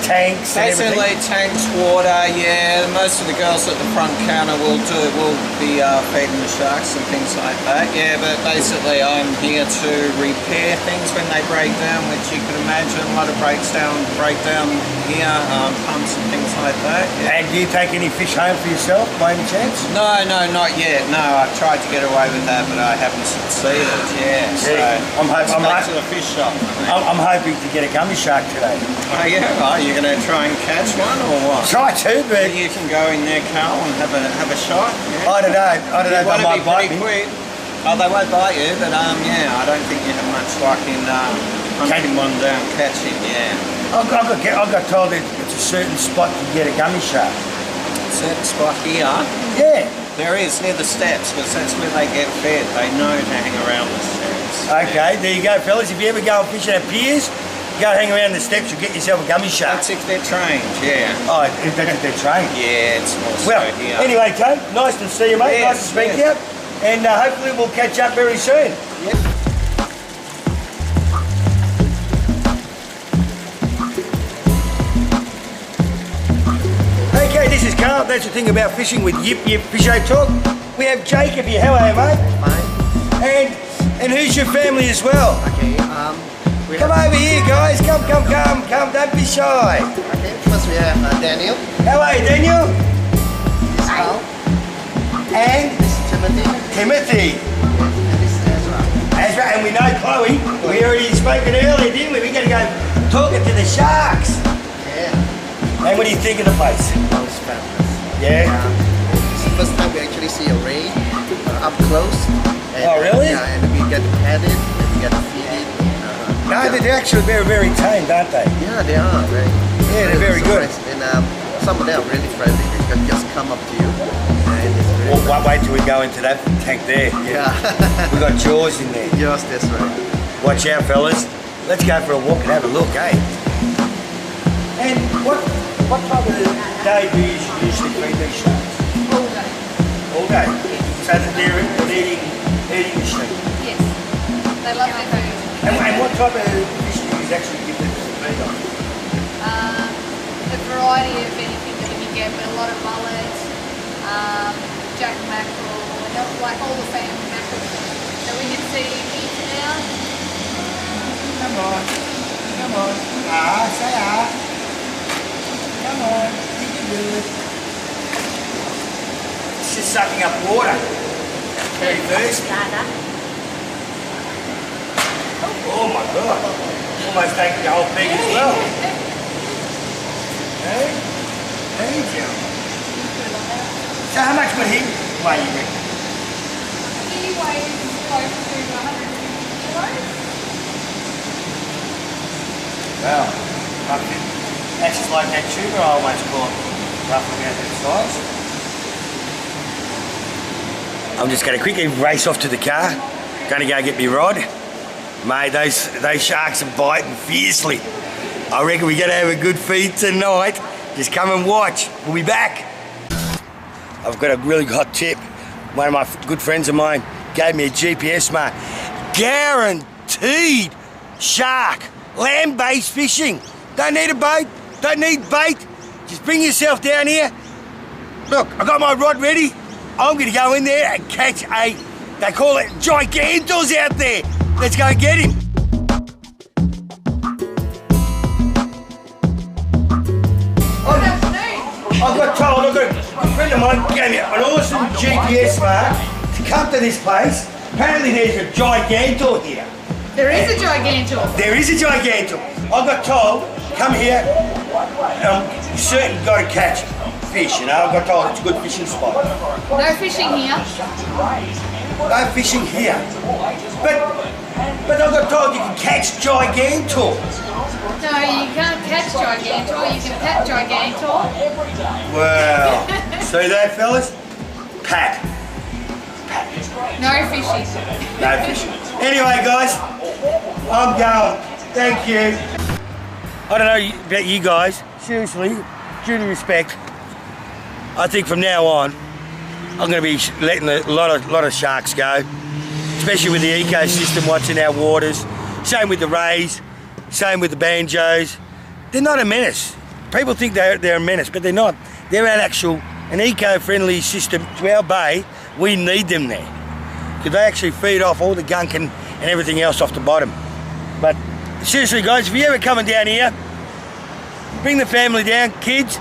[SPEAKER 2] tanks and everything?
[SPEAKER 16] Basically tanks, water, yeah. Most of the girls at the front counter will be feeding the sharks and things like that, yeah. But basically I'm here to repair things when they break down, which you can imagine, a lot of breakdown here, pumps and things like that. Yeah.
[SPEAKER 2] And do you take any fish home for yourself by any chance?
[SPEAKER 16] No, not yet. No, I've tried to get away with that, but I haven't succeeded. Yeah. So
[SPEAKER 2] I'm
[SPEAKER 16] back to the fish shop.
[SPEAKER 2] I'm hoping to get a gummy shark today.
[SPEAKER 16] Oh yeah. Are you going to try and catch one or what?
[SPEAKER 2] Try to, but
[SPEAKER 16] you can go in there, Carl, and have a shot. Yeah.
[SPEAKER 2] I don't know. They might bite me.
[SPEAKER 16] Quick. Oh, they won't bite you, but yeah, I don't think you have much luck in hunting one down, catching. Yeah.
[SPEAKER 2] I got told that it's a certain spot to get a gummy shark.
[SPEAKER 16] Certain spot here?
[SPEAKER 2] Yeah.
[SPEAKER 16] There is, near the steps, because that's where they get fed. They know to hang around the steps.
[SPEAKER 2] Okay, there you go, fellas. If you ever go and fish at piers, go hang around the steps, you'll get yourself a gummy shark.
[SPEAKER 16] That's if they're trained, yeah.
[SPEAKER 2] Oh, if they're trained?
[SPEAKER 16] Yeah, it's more so
[SPEAKER 2] well,
[SPEAKER 16] here.
[SPEAKER 2] Anyway, Tone, nice to see you, mate.
[SPEAKER 16] Yes,
[SPEAKER 2] nice to speak to you. And hopefully we'll catch up very soon.
[SPEAKER 16] Yep.
[SPEAKER 2] Okay, this is Carl. That's the thing about fishing with Yip Fisho Talk. We have Jacob here. How are you, mate? Fine. And who's your family as well?
[SPEAKER 17] Okay,
[SPEAKER 2] come over here, guys. Come. Don't be shy.
[SPEAKER 17] Okay, first we have Daniel.
[SPEAKER 2] How are you, Daniel?
[SPEAKER 17] This is Carl.
[SPEAKER 2] And?
[SPEAKER 17] This is Timothy.
[SPEAKER 2] Timothy.
[SPEAKER 17] And this is Ezra.
[SPEAKER 2] Ezra, and we know Chloe. We already spoken earlier, didn't we? We're going to go talking to the sharks.
[SPEAKER 17] Yeah.
[SPEAKER 2] And what do you think of the place?
[SPEAKER 17] Oh, it's fabulous.
[SPEAKER 2] Yeah?
[SPEAKER 17] first time we actually see a ray up close. And,
[SPEAKER 2] Oh, really?
[SPEAKER 17] Yeah, and we get to pet it, and we get to feed it.
[SPEAKER 2] No, they're actually very, very tame, aren't they?
[SPEAKER 17] Yeah, they are. Very,
[SPEAKER 2] Yeah, they're very good.
[SPEAKER 17] And some of them are really friendly. They can just come up to you. And it's really
[SPEAKER 2] Well, wait till we go into that tank there.
[SPEAKER 17] Yeah.
[SPEAKER 2] We got jaws in there.
[SPEAKER 17] Jaws, that's right.
[SPEAKER 2] Watch out, fellas. Let's go for a walk and have a look, eh? And what time of the day do you usually feed these sharks?
[SPEAKER 15] All day.
[SPEAKER 2] All day? So that they're an eating machine?
[SPEAKER 15] Yes. They love their food.
[SPEAKER 2] And what type of fish do you actually give them to feed on?
[SPEAKER 15] A variety of anything that we can get, but a lot of mullet, jack mackerel, like all the family mackerel that we can see eat now.
[SPEAKER 2] Come on. Come on. Say Come on. You can do it. It's just sucking up water. Very thirsty. Oh my God. Almost taking the whole thing as well. Hey? There you go. So how much would he weigh, you reckon?
[SPEAKER 15] He weighs close to 150 kilos.
[SPEAKER 2] Wow. I think that's just like that tuna I almost caught. Roughly about that size. I'm just going to quickly race off to the car. Going to go get me rod. Mate, those sharks are biting fiercely. I reckon we're going to have a good feed tonight. Just come and watch. We'll be back. I've got a really hot tip. One of my good friends of mine gave me a GPS mark. Guaranteed shark. Land-based fishing. Don't need a boat. Don't need bait. Just bring yourself down here. Look, I got my rod ready. I'm going to go in there and catch they call it gigantos out there. Let's go get him. I got told, a friend of mine gave me an awesome GPS mark to come to this place. Apparently there's a gigantor here.
[SPEAKER 15] There is a gigantor.
[SPEAKER 2] There is a gigantor. I got told, come here, you certainly got to catch fish, you know. I got told it's a good fishing spot.
[SPEAKER 15] No fishing here.
[SPEAKER 2] No fishing here. But I got told you can catch gigantor.
[SPEAKER 15] No, you can't catch gigantor. You can pat gigantor.
[SPEAKER 2] Wow. See that, fellas? Pat.
[SPEAKER 15] No fishing.
[SPEAKER 2] No fishing. Anyway, guys, I'm going. Thank you. I don't know about you guys. Seriously, due to respect, I think from now on, I'm going to be letting a lot of sharks go, especially with the ecosystem, what's in our waters. Same with the rays, same with the banjos. They're not a menace. People think they're a menace, but they're not. They're an eco-friendly system to our bay. We need them there, because they actually feed off all the gunk and everything else off the bottom. But seriously, guys, if you're ever coming down here, bring the family down, kids,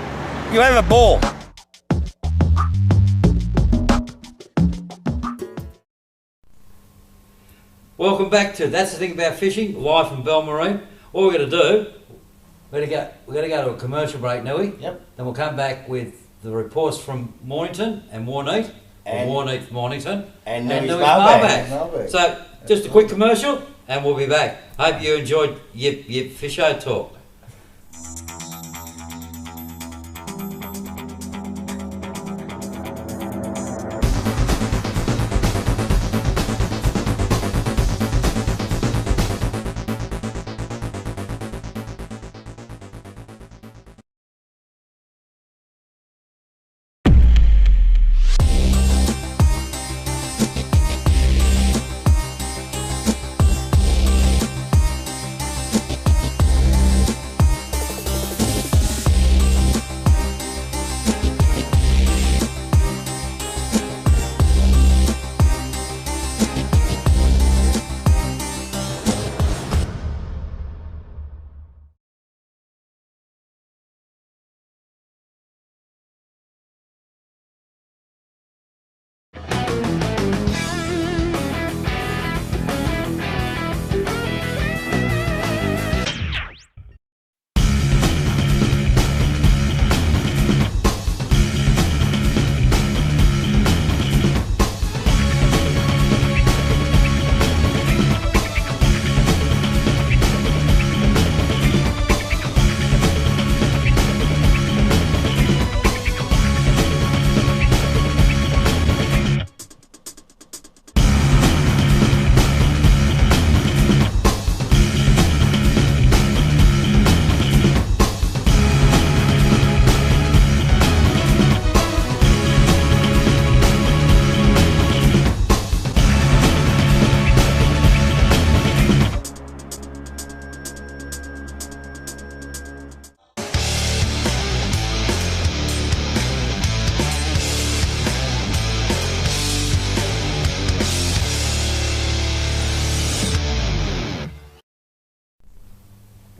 [SPEAKER 2] you'll have a ball.
[SPEAKER 1] Welcome back to That's the Thing About Fishing, live from Belmarine. What we're going to do, we're going to go to a commercial break, Nui.
[SPEAKER 2] Yep.
[SPEAKER 1] Then we'll come back with the reports from Mornington and Warneet,
[SPEAKER 2] And
[SPEAKER 1] Warneet from Mornington,
[SPEAKER 2] and
[SPEAKER 1] Nui's
[SPEAKER 2] Nui's
[SPEAKER 1] Mailbag.
[SPEAKER 2] Mailbag.
[SPEAKER 1] So, just a quick commercial, and we'll be back. Hope you enjoyed Yip Yip Fisho Talk.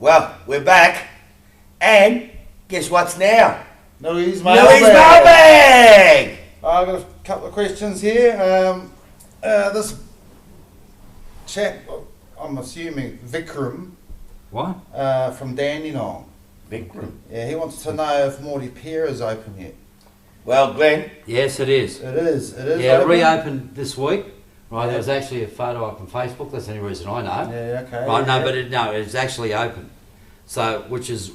[SPEAKER 2] Well, we're back, and guess what's now?
[SPEAKER 11] Louis'
[SPEAKER 2] Louis'
[SPEAKER 11] mailbag.
[SPEAKER 2] mailbag!
[SPEAKER 11] I've got a couple of questions here. This chap, I'm assuming Vikram,
[SPEAKER 1] What?
[SPEAKER 11] from Dandenong.
[SPEAKER 2] Vikram?
[SPEAKER 11] Yeah, he wants to know if Morty Pier is open yet.
[SPEAKER 2] Well, Glenn?
[SPEAKER 1] Yes, it is.
[SPEAKER 11] It is. It is.
[SPEAKER 1] Yeah,
[SPEAKER 11] open.
[SPEAKER 1] reopened this week. Right, there was actually a photo up on Facebook. That's the only reason I know.
[SPEAKER 11] Yeah, okay.
[SPEAKER 1] Right, no,
[SPEAKER 11] yeah.
[SPEAKER 1] but it's actually open. So, which is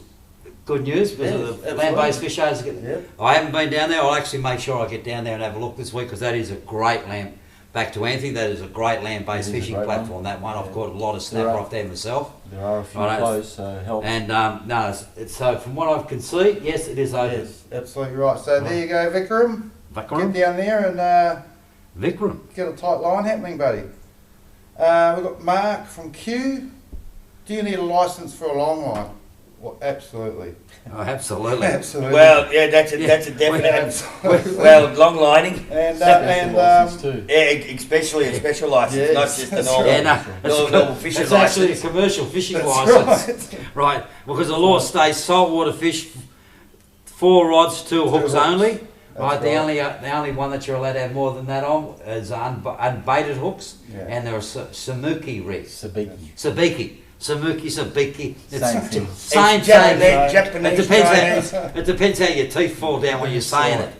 [SPEAKER 1] good news because of the
[SPEAKER 11] absolutely.
[SPEAKER 1] land-based fish owners.
[SPEAKER 11] Yep.
[SPEAKER 1] I haven't been down there. I'll actually make sure I get down there and have a look this week because that is a great land. Back to Anthony, that is a great land-based
[SPEAKER 3] It is a
[SPEAKER 1] fishing
[SPEAKER 3] great
[SPEAKER 1] platform.
[SPEAKER 3] one.
[SPEAKER 1] That one, I've
[SPEAKER 3] Yeah.
[SPEAKER 1] caught a lot of snapper off there myself.
[SPEAKER 3] There are a few
[SPEAKER 1] Right,
[SPEAKER 3] close, so it helps.
[SPEAKER 1] And no, so from what I can see, yes, it is open.
[SPEAKER 11] Yes, absolutely right. So there you go, Vikram.
[SPEAKER 1] Vikram?
[SPEAKER 11] Get down there and
[SPEAKER 1] Vikram.
[SPEAKER 11] get a tight line happening, buddy. We've got Mark from Q. Do you need a license for a long line? Well, absolutely.
[SPEAKER 1] Oh, absolutely.
[SPEAKER 11] Absolutely.
[SPEAKER 2] Well, yeah, that's a definite. Well, long lining.
[SPEAKER 11] And
[SPEAKER 2] yeah, especially a special license, not just a normal,
[SPEAKER 1] Yeah,
[SPEAKER 2] normal fishing
[SPEAKER 1] it's
[SPEAKER 2] license.
[SPEAKER 1] actually a commercial fishing
[SPEAKER 11] That's
[SPEAKER 1] license. Right. Because the law states saltwater fish, 4 rods, 2 hooks only. Right, the only one that you're allowed to have more than that on is unbaited hooks, and there are samuki rigs. Sabiki. Samuki. It's
[SPEAKER 2] Same thing.
[SPEAKER 1] Same
[SPEAKER 2] It's
[SPEAKER 1] thing.
[SPEAKER 2] Japanese,
[SPEAKER 1] It depends how your teeth fall down when you're saying it.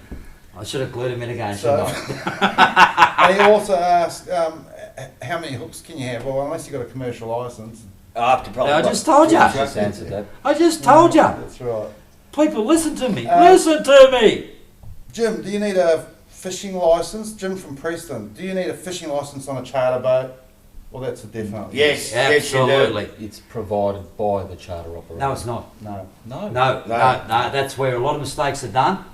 [SPEAKER 1] I should have glued them in again, shouldn't I?
[SPEAKER 11] And he also asked, how many hooks can you have? Well, unless you've got a commercial license.
[SPEAKER 2] Up to probably.
[SPEAKER 1] I just told you.
[SPEAKER 11] Just answered that.
[SPEAKER 1] I just told you.
[SPEAKER 11] That's right.
[SPEAKER 1] People, listen to me. Listen to me.
[SPEAKER 11] Jim, do you need a fishing license? Jim from Preston, do you need a fishing license on a charter boat? Well, that's a definite.
[SPEAKER 2] Yes,
[SPEAKER 1] absolutely.
[SPEAKER 3] It's provided by the charter operator.
[SPEAKER 1] No, it's not.
[SPEAKER 11] No.
[SPEAKER 1] No. That's where a lot of mistakes are done.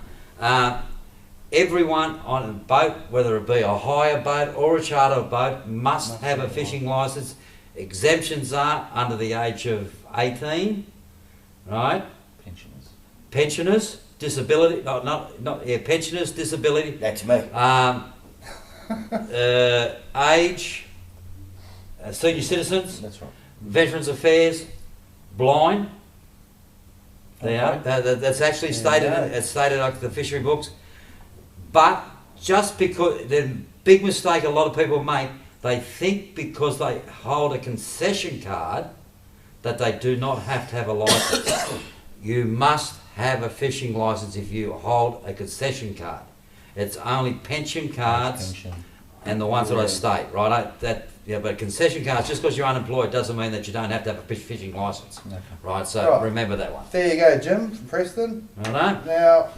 [SPEAKER 1] Everyone on a boat, whether it be a hire boat or a charter boat, must have a fishing license. Exemptions are under the age of 18, right? Pensioners, disability, pensioners, disability.
[SPEAKER 2] That's me.
[SPEAKER 1] Age, senior citizens.
[SPEAKER 3] That's right.
[SPEAKER 1] Veterans Affairs, blind. They are. That's actually stated. It's stated like the fishery books. But just because the big mistake a lot of people make, they think because they hold a concession card that they do not have to have a license. You must have a fishing license if you hold a concession card. It's only pension cards and the ones that I state, right? But concession cards, just because you're unemployed doesn't mean that you don't have to have a fishing license, right? So remember that one.
[SPEAKER 11] There you go, Jim from Preston.
[SPEAKER 1] Right.
[SPEAKER 11] Now,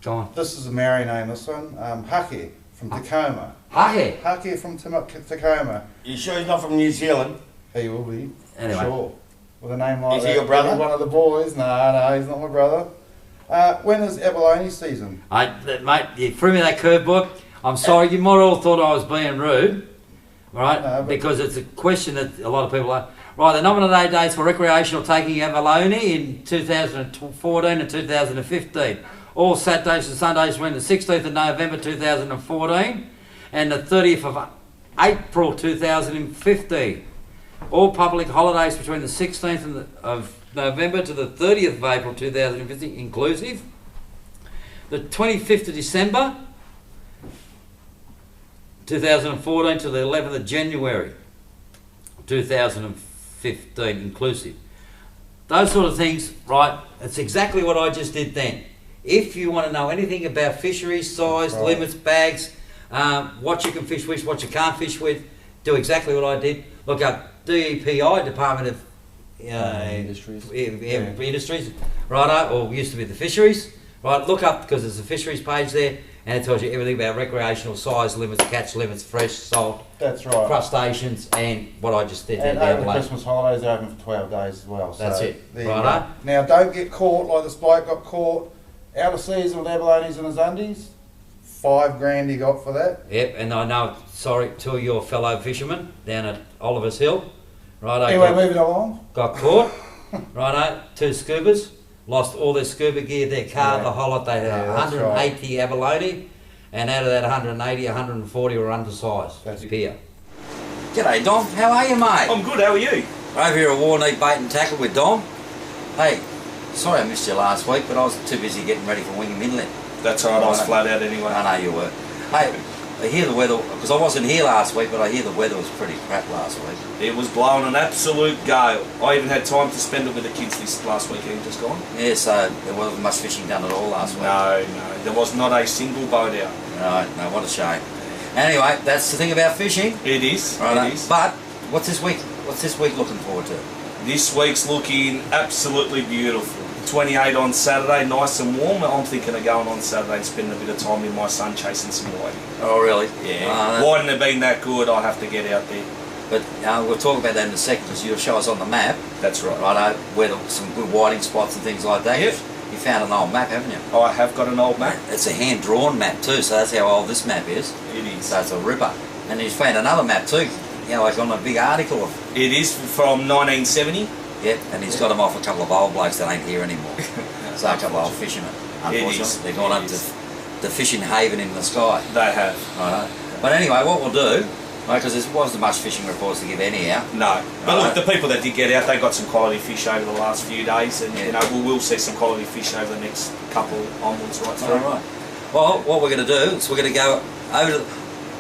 [SPEAKER 1] go on.
[SPEAKER 11] This is a Maori name, this one. Hake from Tacoma.
[SPEAKER 1] Hake?
[SPEAKER 11] Hake from Tacoma.
[SPEAKER 2] You sure he's not from New Zealand?
[SPEAKER 11] He will be.
[SPEAKER 1] Anyway.
[SPEAKER 11] Sure. With a name like
[SPEAKER 2] Is
[SPEAKER 11] that.
[SPEAKER 2] he your brother?
[SPEAKER 11] He's one of the boys. No, he's not my brother. When is abalone season?
[SPEAKER 1] Mate, you threw me that curveball. I'm sorry, you might all thought I was being rude, right?
[SPEAKER 11] No, but
[SPEAKER 1] because it's a question that a lot of people are. Right, the nominated dates for recreational taking abalone in 2014 and 2015. All Saturdays and Sundays between the 16th of November 2014 and the 30th of April 2015. All public holidays between the 16th of November to the 30th of April 2015 inclusive. The 25th of December 2014 to the 11th of January 2015 inclusive. Those sort of things, right, it's exactly what I just did then. If you want to know anything about fisheries, size, limits, bags, what you can fish with, what you can't fish with, do exactly what I did. Look up DEPI, Department of Industries, right, or used to be the fisheries, right, look up because there's a fisheries page there and it tells you everything about recreational size limits, catch limits, fresh, salt,
[SPEAKER 11] that's right,
[SPEAKER 1] crustaceans, and what I just did.
[SPEAKER 11] And over the Christmas holidays, they're open for 12 days as well.
[SPEAKER 1] That's
[SPEAKER 11] so
[SPEAKER 1] it,
[SPEAKER 11] there
[SPEAKER 1] right.
[SPEAKER 11] Now, don't get caught like this bloke got caught out of season with abalones in his undies. $5,000 he got for that.
[SPEAKER 1] Yep, and I know, sorry, 2 of your fellow fishermen down at Oliver's Hill, right.
[SPEAKER 11] Anyway, moving along.
[SPEAKER 1] Got caught, righto, 2 scubas, lost all their scuba gear, their car, the whole lot. They had 180 abalone, and out of that 180, 140 were undersized. That's pier. G'day, Dom. How are you, mate?
[SPEAKER 18] I'm good. How are you?
[SPEAKER 1] We're over here at Warney Bait and Tackle with Dom. Hey, sorry I missed you last week, but I was too busy getting ready for Wingham Inlet.
[SPEAKER 3] That's alright, I was flat out anyway.
[SPEAKER 1] I know you were. Hey, I hear the weather, because I wasn't here last week, but I hear the weather was pretty crap last week.
[SPEAKER 3] It was blowing an absolute gale. I even had time to spend it with the kids this last weekend just gone.
[SPEAKER 1] Yeah, so there wasn't much fishing done at all last week.
[SPEAKER 3] No, there was not a single boat out.
[SPEAKER 1] Right, no, what a shame. Anyway, that's the thing about fishing.
[SPEAKER 3] It is,
[SPEAKER 1] right,
[SPEAKER 3] it is.
[SPEAKER 1] But, what's this week looking forward to?
[SPEAKER 3] This week's looking absolutely beautiful. 28 on Saturday, nice and warm. I'm thinking of going on Saturday and spending a bit of time with my son chasing some whiting.
[SPEAKER 1] Oh, really?
[SPEAKER 3] Yeah. Whiting have been that good, I have to get out there.
[SPEAKER 1] But we'll talk about that in a second, because you'll show us on the map.
[SPEAKER 3] That's right.
[SPEAKER 1] Right, where some good whiting spots and things like that.
[SPEAKER 3] Yep.
[SPEAKER 1] You found an old map, haven't you?
[SPEAKER 3] Oh, I have got an old map.
[SPEAKER 1] It's a hand-drawn map too, so that's how old this map is.
[SPEAKER 3] It is.
[SPEAKER 1] So it's a ripper. And you found another map too, like on a big article.
[SPEAKER 3] It is from 1970.
[SPEAKER 1] Yep, and he's got them off a couple of old blokes that ain't here anymore. So a couple of old fishermen, unfortunately. They've gone up to the fishing haven in the sky.
[SPEAKER 3] They have.
[SPEAKER 1] Right. But anyway, what we'll do, because there wasn't much fishing reports to give anyhow.
[SPEAKER 3] No. But look, the people that did get out, they got some quality fish over the last few days, and you know, we'll see some quality fish over the next couple onwards right through.
[SPEAKER 1] All right. Well, what we're going to do is we're going to go over to...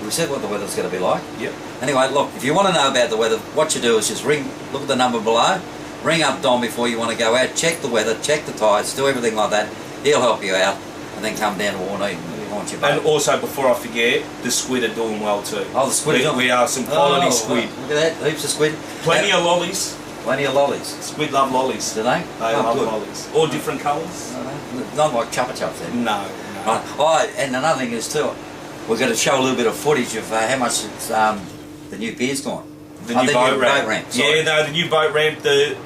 [SPEAKER 1] We said what the weather's going to be like.
[SPEAKER 3] Yep.
[SPEAKER 1] Anyway, look, if you want to know about the weather, what you do is just ring, look at the number below, ring up Dom before you want to go out, check the weather, check the tides, do everything like that. He'll help you out, and then come down to Warney and launch your boat.
[SPEAKER 3] And also, before I forget, the squid are doing well too.
[SPEAKER 1] Oh, the squid are doing well.
[SPEAKER 3] We are some quality squid.
[SPEAKER 1] Look at that, heaps of squid.
[SPEAKER 3] Plenty of lollies.
[SPEAKER 1] Plenty of lollies.
[SPEAKER 3] Squid love lollies.
[SPEAKER 1] Do they?
[SPEAKER 3] They love lollies. All different colours.
[SPEAKER 1] Not like chuppa chups then.
[SPEAKER 3] No.
[SPEAKER 1] Right. Oh, and another thing is too, we're going to show a little bit of footage of how much the new pier's gone.
[SPEAKER 3] The new boat ramp.
[SPEAKER 1] Sorry.
[SPEAKER 3] Yeah, no, the new boat ramp,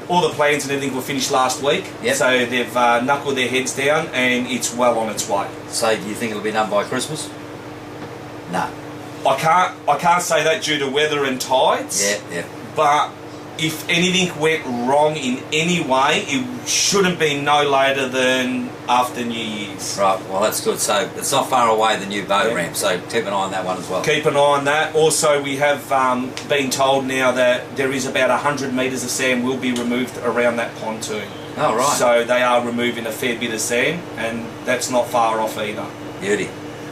[SPEAKER 3] all the plans and everything were finished last week.
[SPEAKER 1] Yep.
[SPEAKER 3] So they've knuckled their heads down and it's well on its way.
[SPEAKER 1] So do you think it'll be done by Christmas? No.
[SPEAKER 3] I can't say that due to weather and tides.
[SPEAKER 1] Yeah.
[SPEAKER 3] But if anything went wrong in any way, it shouldn't be no later than after New Year's.
[SPEAKER 1] Right, well that's good. So it's not far away, the new boat ramp, so keep an eye on that one as well.
[SPEAKER 3] Keep an eye on that. Also, we have been told now that there is about 100 metres of sand will be removed around that pontoon.
[SPEAKER 1] Oh, right.
[SPEAKER 3] So they are removing a fair bit of sand, and that's not far off either.
[SPEAKER 1] Beauty.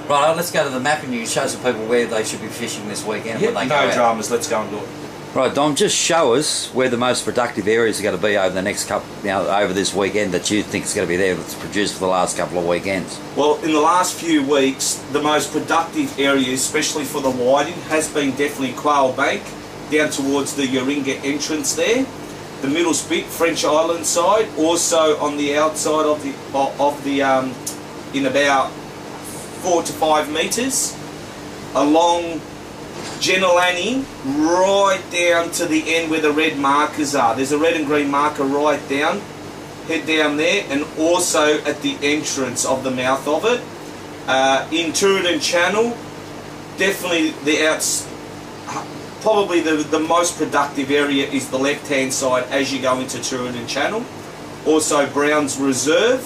[SPEAKER 1] Right, let's go to the map and you can show some people where they should be fishing this weekend.
[SPEAKER 3] Yep,
[SPEAKER 1] when they go
[SPEAKER 3] no
[SPEAKER 1] out.
[SPEAKER 3] dramas, let's go and do it.
[SPEAKER 1] Right, Dom, just show us where the most productive areas are going to be over the next couple, over this weekend that you think is going to be there that's produced for the last couple of weekends.
[SPEAKER 3] Well, in the last few weeks, the most productive areas, especially for the whiting, has been definitely Quail Bank, down towards the Yoringa entrance there, the Middle Spit, French Island side, also on the outside of the in about 4 to 5 metres, along Genelani, right down to the end where the red markers are. There's a red and green marker right down. Head down there, and also at the entrance of the mouth of it. In Tooradin Channel, definitely probably the most productive area is the left-hand side as you go into Tooradin Channel. Also Brown's Reserve,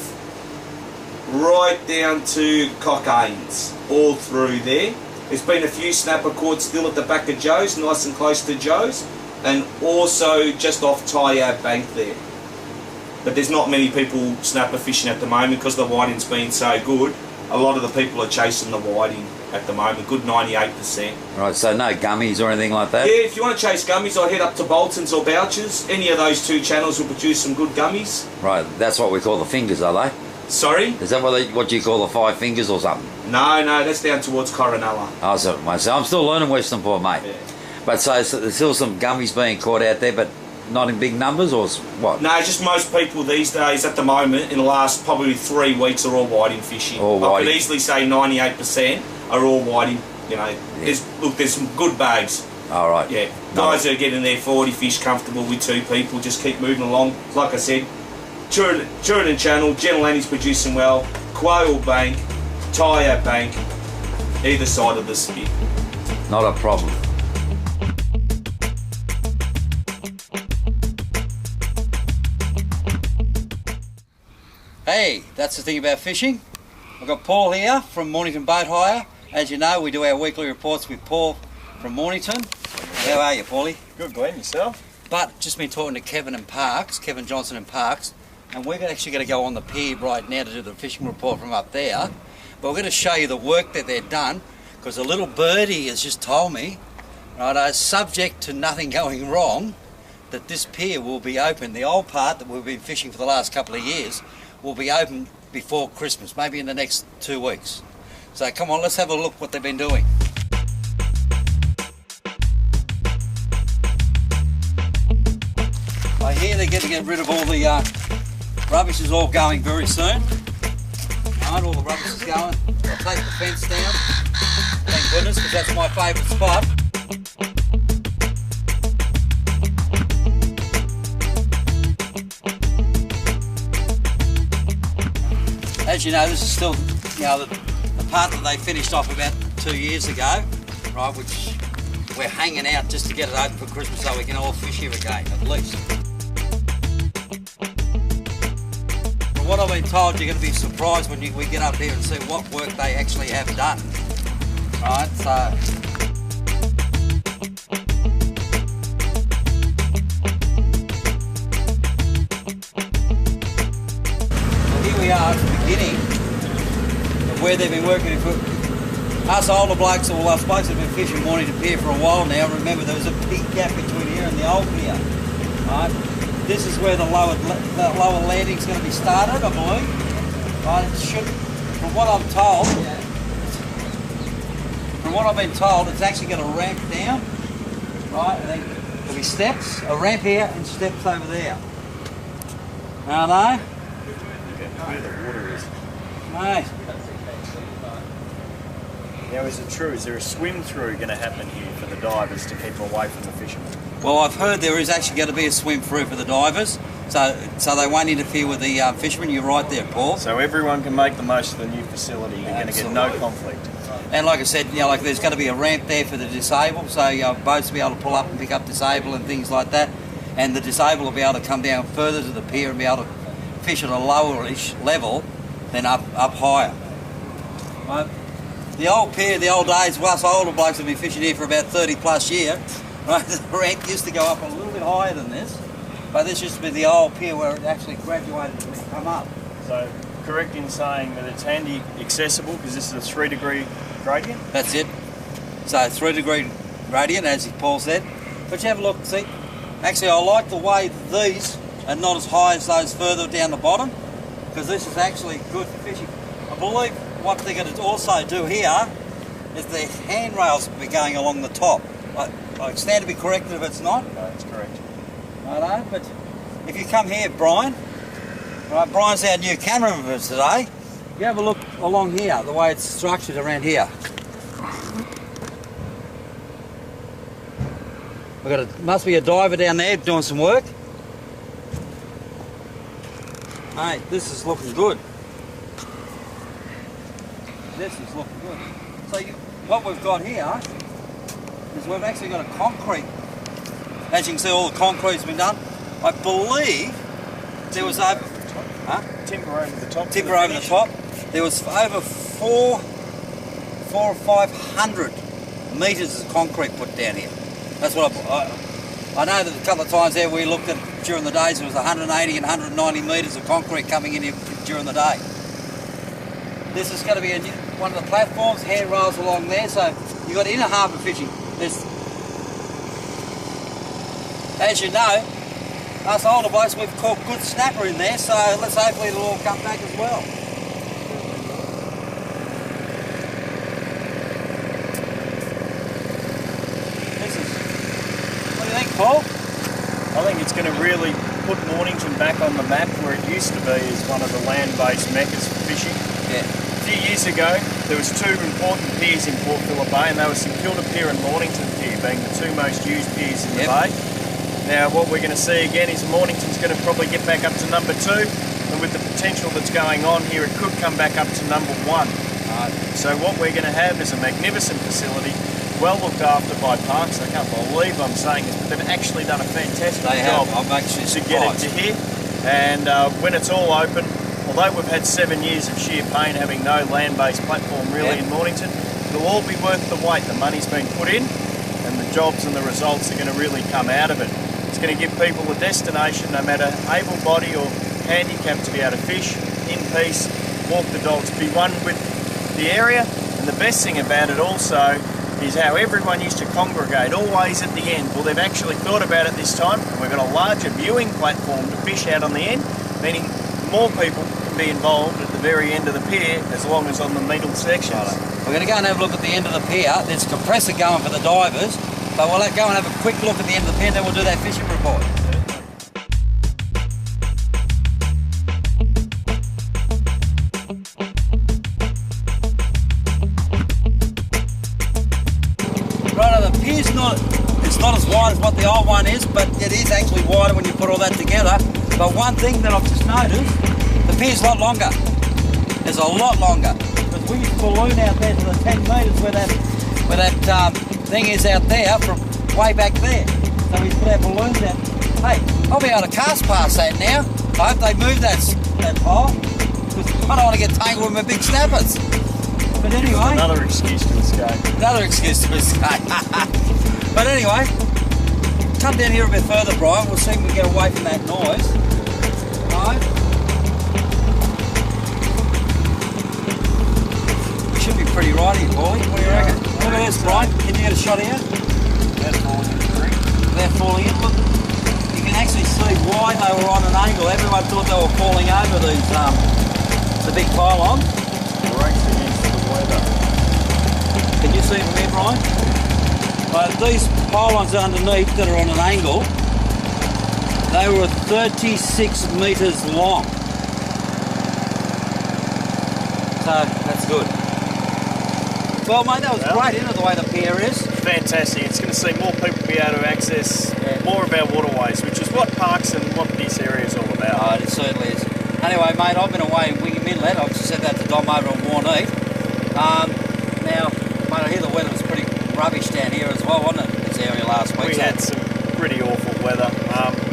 [SPEAKER 3] right down to Cockaines, all through there. There's been a few snapper caught still at the back of Joe's, nice and close to Joe's, and also just off Tyab Bank there. But there's not many people snapper fishing at the moment because the whiting's been so good. A lot of the people are chasing the whiting at the moment, good 98%.
[SPEAKER 1] Right, so no gummies or anything like that?
[SPEAKER 3] Yeah, if you want to chase gummies, I head up to Bolton's or Boucher's. Any of those two channels will produce some good gummies.
[SPEAKER 1] Right, that's what we call the fingers, are they?
[SPEAKER 3] Sorry?
[SPEAKER 1] Is that what do you call the 5 fingers or something?
[SPEAKER 3] No, that's down towards Coronella.
[SPEAKER 1] Oh, so I'm still learning Western Port, mate.
[SPEAKER 3] Yeah.
[SPEAKER 1] But so there's still some gummies being caught out there, but not in big numbers, or what?
[SPEAKER 3] No, just most people these days at the moment, in the last probably 3 weeks, are all whiting fishing.
[SPEAKER 1] All
[SPEAKER 3] I
[SPEAKER 1] whiting.
[SPEAKER 3] could easily say 98% are all whiting. You know, there's some good bags.
[SPEAKER 1] All right.
[SPEAKER 3] Yeah, guys are getting their 40 fish comfortable with 2 people. Just keep moving along. Like I said, Tooradin Channel, Genelani's producing well. Quail Bank, Tyab Bank, either side of the spit.
[SPEAKER 1] Not a problem. Hey, that's the thing about fishing. I've got Paul here from Mornington Boat Hire. As you know, we do our weekly reports with Paul from Mornington. How are you, Paulie?
[SPEAKER 18] Good, Glenn. Yourself?
[SPEAKER 1] But just been talking to Kevin Johnson and Parks, and we're actually going to go on the pier right now to do the fishing report from up there. But we're going to show you the work that they've done, because a little birdie has just told me, right, subject to nothing going wrong, that this pier will be open. The old part that we've been fishing for the last couple of years will be open before Christmas, maybe in the next 2 weeks. So come on, let's have a look what they've been doing. I hear they're going to get rid of all the rubbish is all going very soon. Right, all the rubbish is going. I'll take the fence down. Thank goodness, because that's my favourite spot. As you know, this is still, the part that they finished off about 2 years ago, right, which we're hanging out just to get it open for Christmas so we can all fish here again, at least. From what I've been told, you're going to be surprised when we get up here and see what work they actually have done. Right, so... Here we are at the beginning of where they've been working for. Us older blokes, or us blokes have been fishing Mornington Pier for a while now. Remember, there was a big gap between here and the old pier. Right? This is where the lower landing is going to be started, I believe. Right? It should, from what I'm told, from what I've been told, it's actually going to ramp down. Right? And then there'll be steps, a ramp here and steps over there. I know.
[SPEAKER 18] Where the water is.
[SPEAKER 1] Mate.
[SPEAKER 18] Now, is it true? Is there a swim through going to happen here for the divers to keep them away from the fishermen?
[SPEAKER 1] Well, I've heard there is actually going to be a swim through for the divers, so they won't interfere with the fishermen. You're right there, Paul.
[SPEAKER 18] So everyone can make the most of the new facility. You're going to get no conflict.
[SPEAKER 1] And like I said, there's going to be a ramp there for the disabled, so boats will be able to pull up and pick up disabled and things like that. And the disabled will be able to come down further to the pier and be able to fish at a lowerish level than up higher. Right? The old pier, the old days, us older blokes have been fishing here for about 30 plus years. Right? The ramp used to go up a little bit higher than this, but this used to be the old pier where it actually graduated to come up.
[SPEAKER 18] So, correct in saying that it's handy accessible because this is a 3-degree gradient?
[SPEAKER 1] That's it. So 3-degree gradient, as Paul said. But you have a look, see, actually I like the way these are not as high as those further down the bottom, because this is actually good for fishing. I believe what they're going to also do here is the handrails will be going along the top. I stand to be corrected if it's not.
[SPEAKER 18] No, that's correct.
[SPEAKER 1] Righto, but if you come here, Brian, right, Brian's our new cameraman for us today. You have a look along here, the way it's structured around here. Must be a diver down there doing some work. Hey, this is looking good. This is looking good. So what we've got here is we've actually got a concrete. As you can see, all the concrete's been done. I believe there was over...
[SPEAKER 18] Timber over the top.
[SPEAKER 1] Timber over the top. There was over 400 or 500 metres of concrete put down here. That's what I know that a couple of times there we looked at during the days, there was 180 and 190 metres of concrete coming in here during the day. This is going to be one of the platforms, handrails along there, so you've got inner harbour fishing. As you know, us older blokes, we've caught good snapper in there, so let's hopefully it'll all come back as well. What do you think, Paul?
[SPEAKER 18] I think it's going to really put Mornington back on the map where it used to be as one of the land-based meccas for fishing.
[SPEAKER 1] Yeah.
[SPEAKER 18] A few years ago, there was 2 important piers in Port Phillip Bay, and they were St Kilda Pier and Mornington Pier, being the 2 most used piers in the bay. Now, what we're going to see again is Mornington's going to probably get back up to number 2, and with the potential that's going on here, it could come back up to number 1. So what we're going to have is a magnificent facility, well looked after by Parks. I can't believe I'm saying this, but they've actually done a fantastic job to get it to here. And when it's all open, although we've had 7 years of sheer pain having no land-based platform really in Mornington, it'll all be worth the wait. The money's been put in, and the jobs and the results are going to really come out of it. It's going to give people a destination, no matter able body or handicap, to be able to fish in peace, walk the dogs, be one with the area. And the best thing about it also is how everyone used to congregate always at the end. Well, they've actually thought about it this time. We've got a larger viewing platform to fish out on the end, meaning more people can be involved at the very end of the pier as long as on the middle sections.
[SPEAKER 1] We're going to go and have a look at the end of the pier. There's a compressor going for the divers, but we'll go and have a quick look at the end of the pier, then we'll do that fishing report. Right, the pier's not as wide as what the old one is, but it is actually wider when you put all that together. But one thing that I've just noticed, the pier's a lot longer. It's a lot longer. Because we used to balloon out there to the 10 metres where that thing is out there from way back there. So we put our balloons out. Hey, I'll be able to cast past that now. I hope they move that pole, because I don't want to get tangled with my big snappers. But anyway...
[SPEAKER 18] Another excuse to escape.
[SPEAKER 1] Another excuse to escape. But anyway, come down here a bit further, Brian. We'll see if we can get away from that noise. Right. We should be pretty right here, Paulie. What do you reckon? Look at this, Brian. Can you get a shot here?
[SPEAKER 18] They're falling in the creek.
[SPEAKER 1] They're falling in. Look, you can actually see why they were on an angle. Everyone thought they were falling over these, the big pylon.
[SPEAKER 18] Breaks against the weather.
[SPEAKER 1] Can you see them here, Brian? These pylons underneath that are on an angle, they were 36 metres long. So that's good. Well, mate, that was great, isn't it, the way the pier is?
[SPEAKER 18] Fantastic. It's going to see more people be able to access more of our waterways, which is what parks and what this area is all about.
[SPEAKER 1] Oh, it certainly is. Anyway, mate, I've been away in Wingham Inlet. I've just said that to Dom over at Warneet. Now, mate, I hear the weather was pretty rubbish down here as well, wasn't it, this area last week?
[SPEAKER 18] We had some pretty awful weather,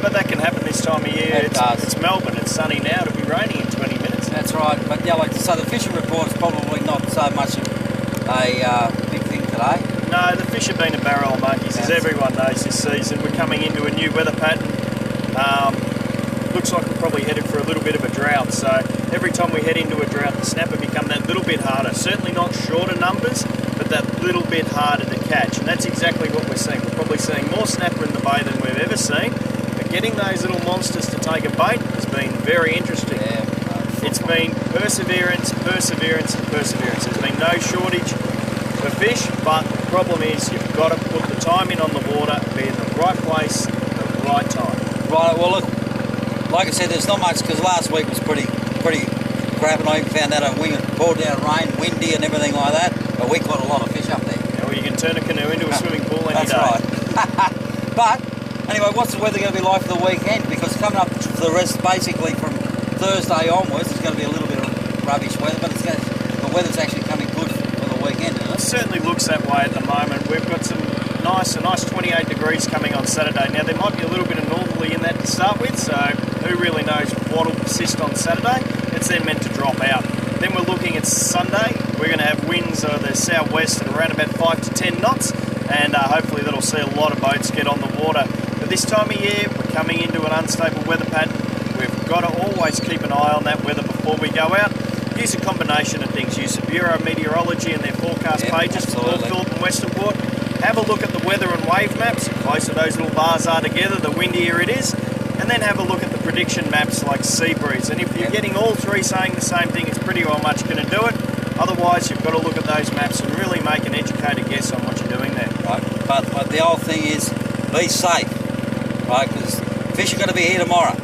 [SPEAKER 18] but that can happen this time of year. It's Melbourne. It's sunny now. It'll be raining in 20 minutes.
[SPEAKER 1] That's right. But yeah, like so the fishing report is probably not so much a big thing today.
[SPEAKER 18] No, the fish have been a barrel of monkeys, as everyone knows this season. We're coming into a new weather pattern. Looks like we're probably headed for a little bit of a drought. So every time we head into a drought, the snapper become that little bit harder. Certainly not shorter numbers, but that little bit harder to catch. And that's exactly what we're seeing. We're probably seeing more snapper in the bay than we've ever seen. But getting those little monsters to take a bait has been very interesting. It's been perseverance, perseverance, and perseverance. There's been no shortage of fish, but the problem is you've got to put the time in on the water, be in the right place at the right time.
[SPEAKER 1] Right, well look, like I said, there's not much because last week was pretty crap, and I even found out it poured down rain, windy and everything like that, but we caught a lot of fish up there.
[SPEAKER 18] Yeah, well, you can turn a canoe into a swimming pool any
[SPEAKER 1] That's
[SPEAKER 18] day.
[SPEAKER 1] Right. But anyway, what's the weather going to be like for the weekend? Because coming up for the rest, basically from Thursday onwards, there's going to be a little bit of rubbish weather, but the weather's actually coming good for the weekend, isn't it?
[SPEAKER 18] It certainly looks that way at the moment. We've got a nice 28 degrees coming on Saturday. Now there might be a little bit of northerly in that to start with, so who really knows what will persist on Saturday. It's then meant to drop out. Then we're looking at Sunday. We're going to have winds of the southwest at around about 5 to 10 knots, and hopefully that'll see a lot of boats get on the water. But this time of year, we're coming into an unstable weather pattern. We've got to always keep an eye on that weather before we go out. Use a combination of things. Use the Bureau of Meteorology and their forecast pages for North Phillip and Western Port. Have a look at the weather and wave maps. The closer those little bars are together, the windier it is. And then have a look at the prediction maps like sea breeze. And if you're getting all three saying the same thing, it's pretty well much going to do it. Otherwise, you've got to look at those maps and really make an educated guess on what you're doing there.
[SPEAKER 1] Right, but the old thing is, be safe, right? Because fish are going to be here tomorrow.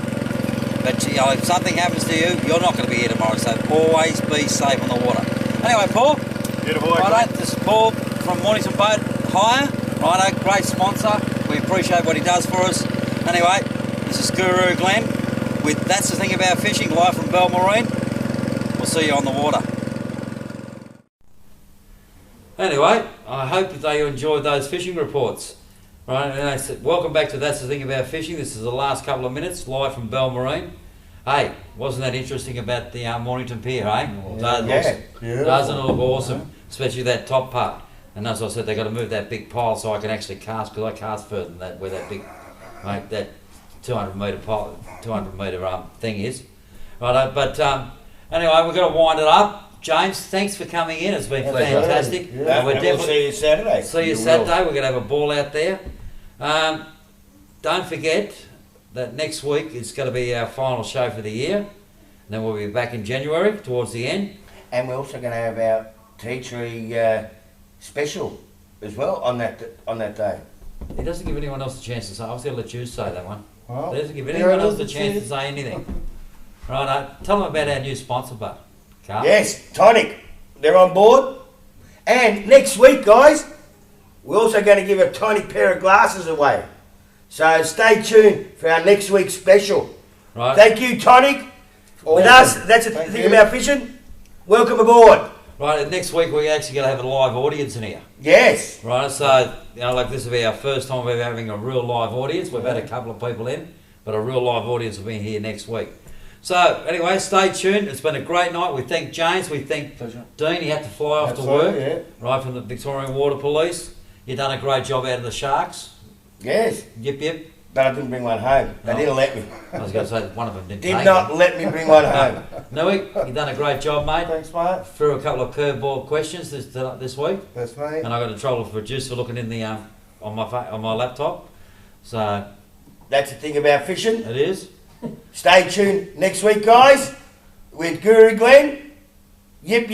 [SPEAKER 1] But you know, if something happens to you, you're not going to be here tomorrow. So always be safe on the water. Anyway, Paul.
[SPEAKER 18] Beautiful.
[SPEAKER 1] Righto, this is Paul from Mornington Boat Hire. Righto, great sponsor. We appreciate what he does for us. Anyway, this is Guru Glenn with That's the Thing About Fishing, live from Belmarine. We'll see you on the water. Anyway, I hope that you enjoyed those fishing reports. Right, and I said, welcome back to That's the Thing About Fishing. This is the last couple of minutes, live from Belmarine. Hey, wasn't that interesting about the Mornington Pier, eh? Doesn't it look awesome? Especially that top part. And as I said, they've got to move that big pile so I can actually cast, because I cast further than that, where that big mate, that 200 metre thing is. Right, but anyway, we've got to wind it up. James, thanks for coming in. It's been fantastic.
[SPEAKER 2] Yeah.
[SPEAKER 1] And we're
[SPEAKER 2] And we'll see you Saturday.
[SPEAKER 1] See you Saturday. We're going to have a ball out there. Don't forget that next week is going to be our final show for the year. And then we'll be back in January towards the end.
[SPEAKER 2] And we're also going to have our tea tree special as well on that day.
[SPEAKER 1] He doesn't give anyone else a chance to say. I was going to let you say that one.
[SPEAKER 2] Well,
[SPEAKER 1] He doesn't give anyone else a chance to say anything. Right, tell them about our new sponsor, bud. Carl.
[SPEAKER 2] Yes, Tonic. They're on board. And next week, guys, we're also going to give a tiny pair of glasses away. So stay tuned for our next week's special.
[SPEAKER 1] Right.
[SPEAKER 2] Thank you, Tonic. With us, that's the thing about fishing. Welcome aboard.
[SPEAKER 1] Right, and next week we're actually going to have a live audience in here.
[SPEAKER 2] Yes.
[SPEAKER 1] Right, so, like this will be our first time we're having a real live audience. We've had a couple of people in, but a real live audience will be here next week. So, anyway, stay tuned. It's been a great night. We thank James. We thank Dean. He had to fly off to work, right, from the Victorian Water Police. You've done a great job out of the sharks.
[SPEAKER 2] Yes.
[SPEAKER 1] Yep.
[SPEAKER 2] But I didn't bring one home. They didn't let me.
[SPEAKER 1] I was going to say one of them didn't
[SPEAKER 2] Did not let me bring one home.
[SPEAKER 1] Nui, you've done a great job, mate.
[SPEAKER 11] Thanks, mate.
[SPEAKER 1] Threw a couple of curveball questions this week.
[SPEAKER 11] That's me.
[SPEAKER 1] And I got in trouble for producer looking in the on my laptop. So
[SPEAKER 2] that's the thing about fishing.
[SPEAKER 1] It is.
[SPEAKER 2] Stay tuned next week, guys, with Guru Glenn. Yip.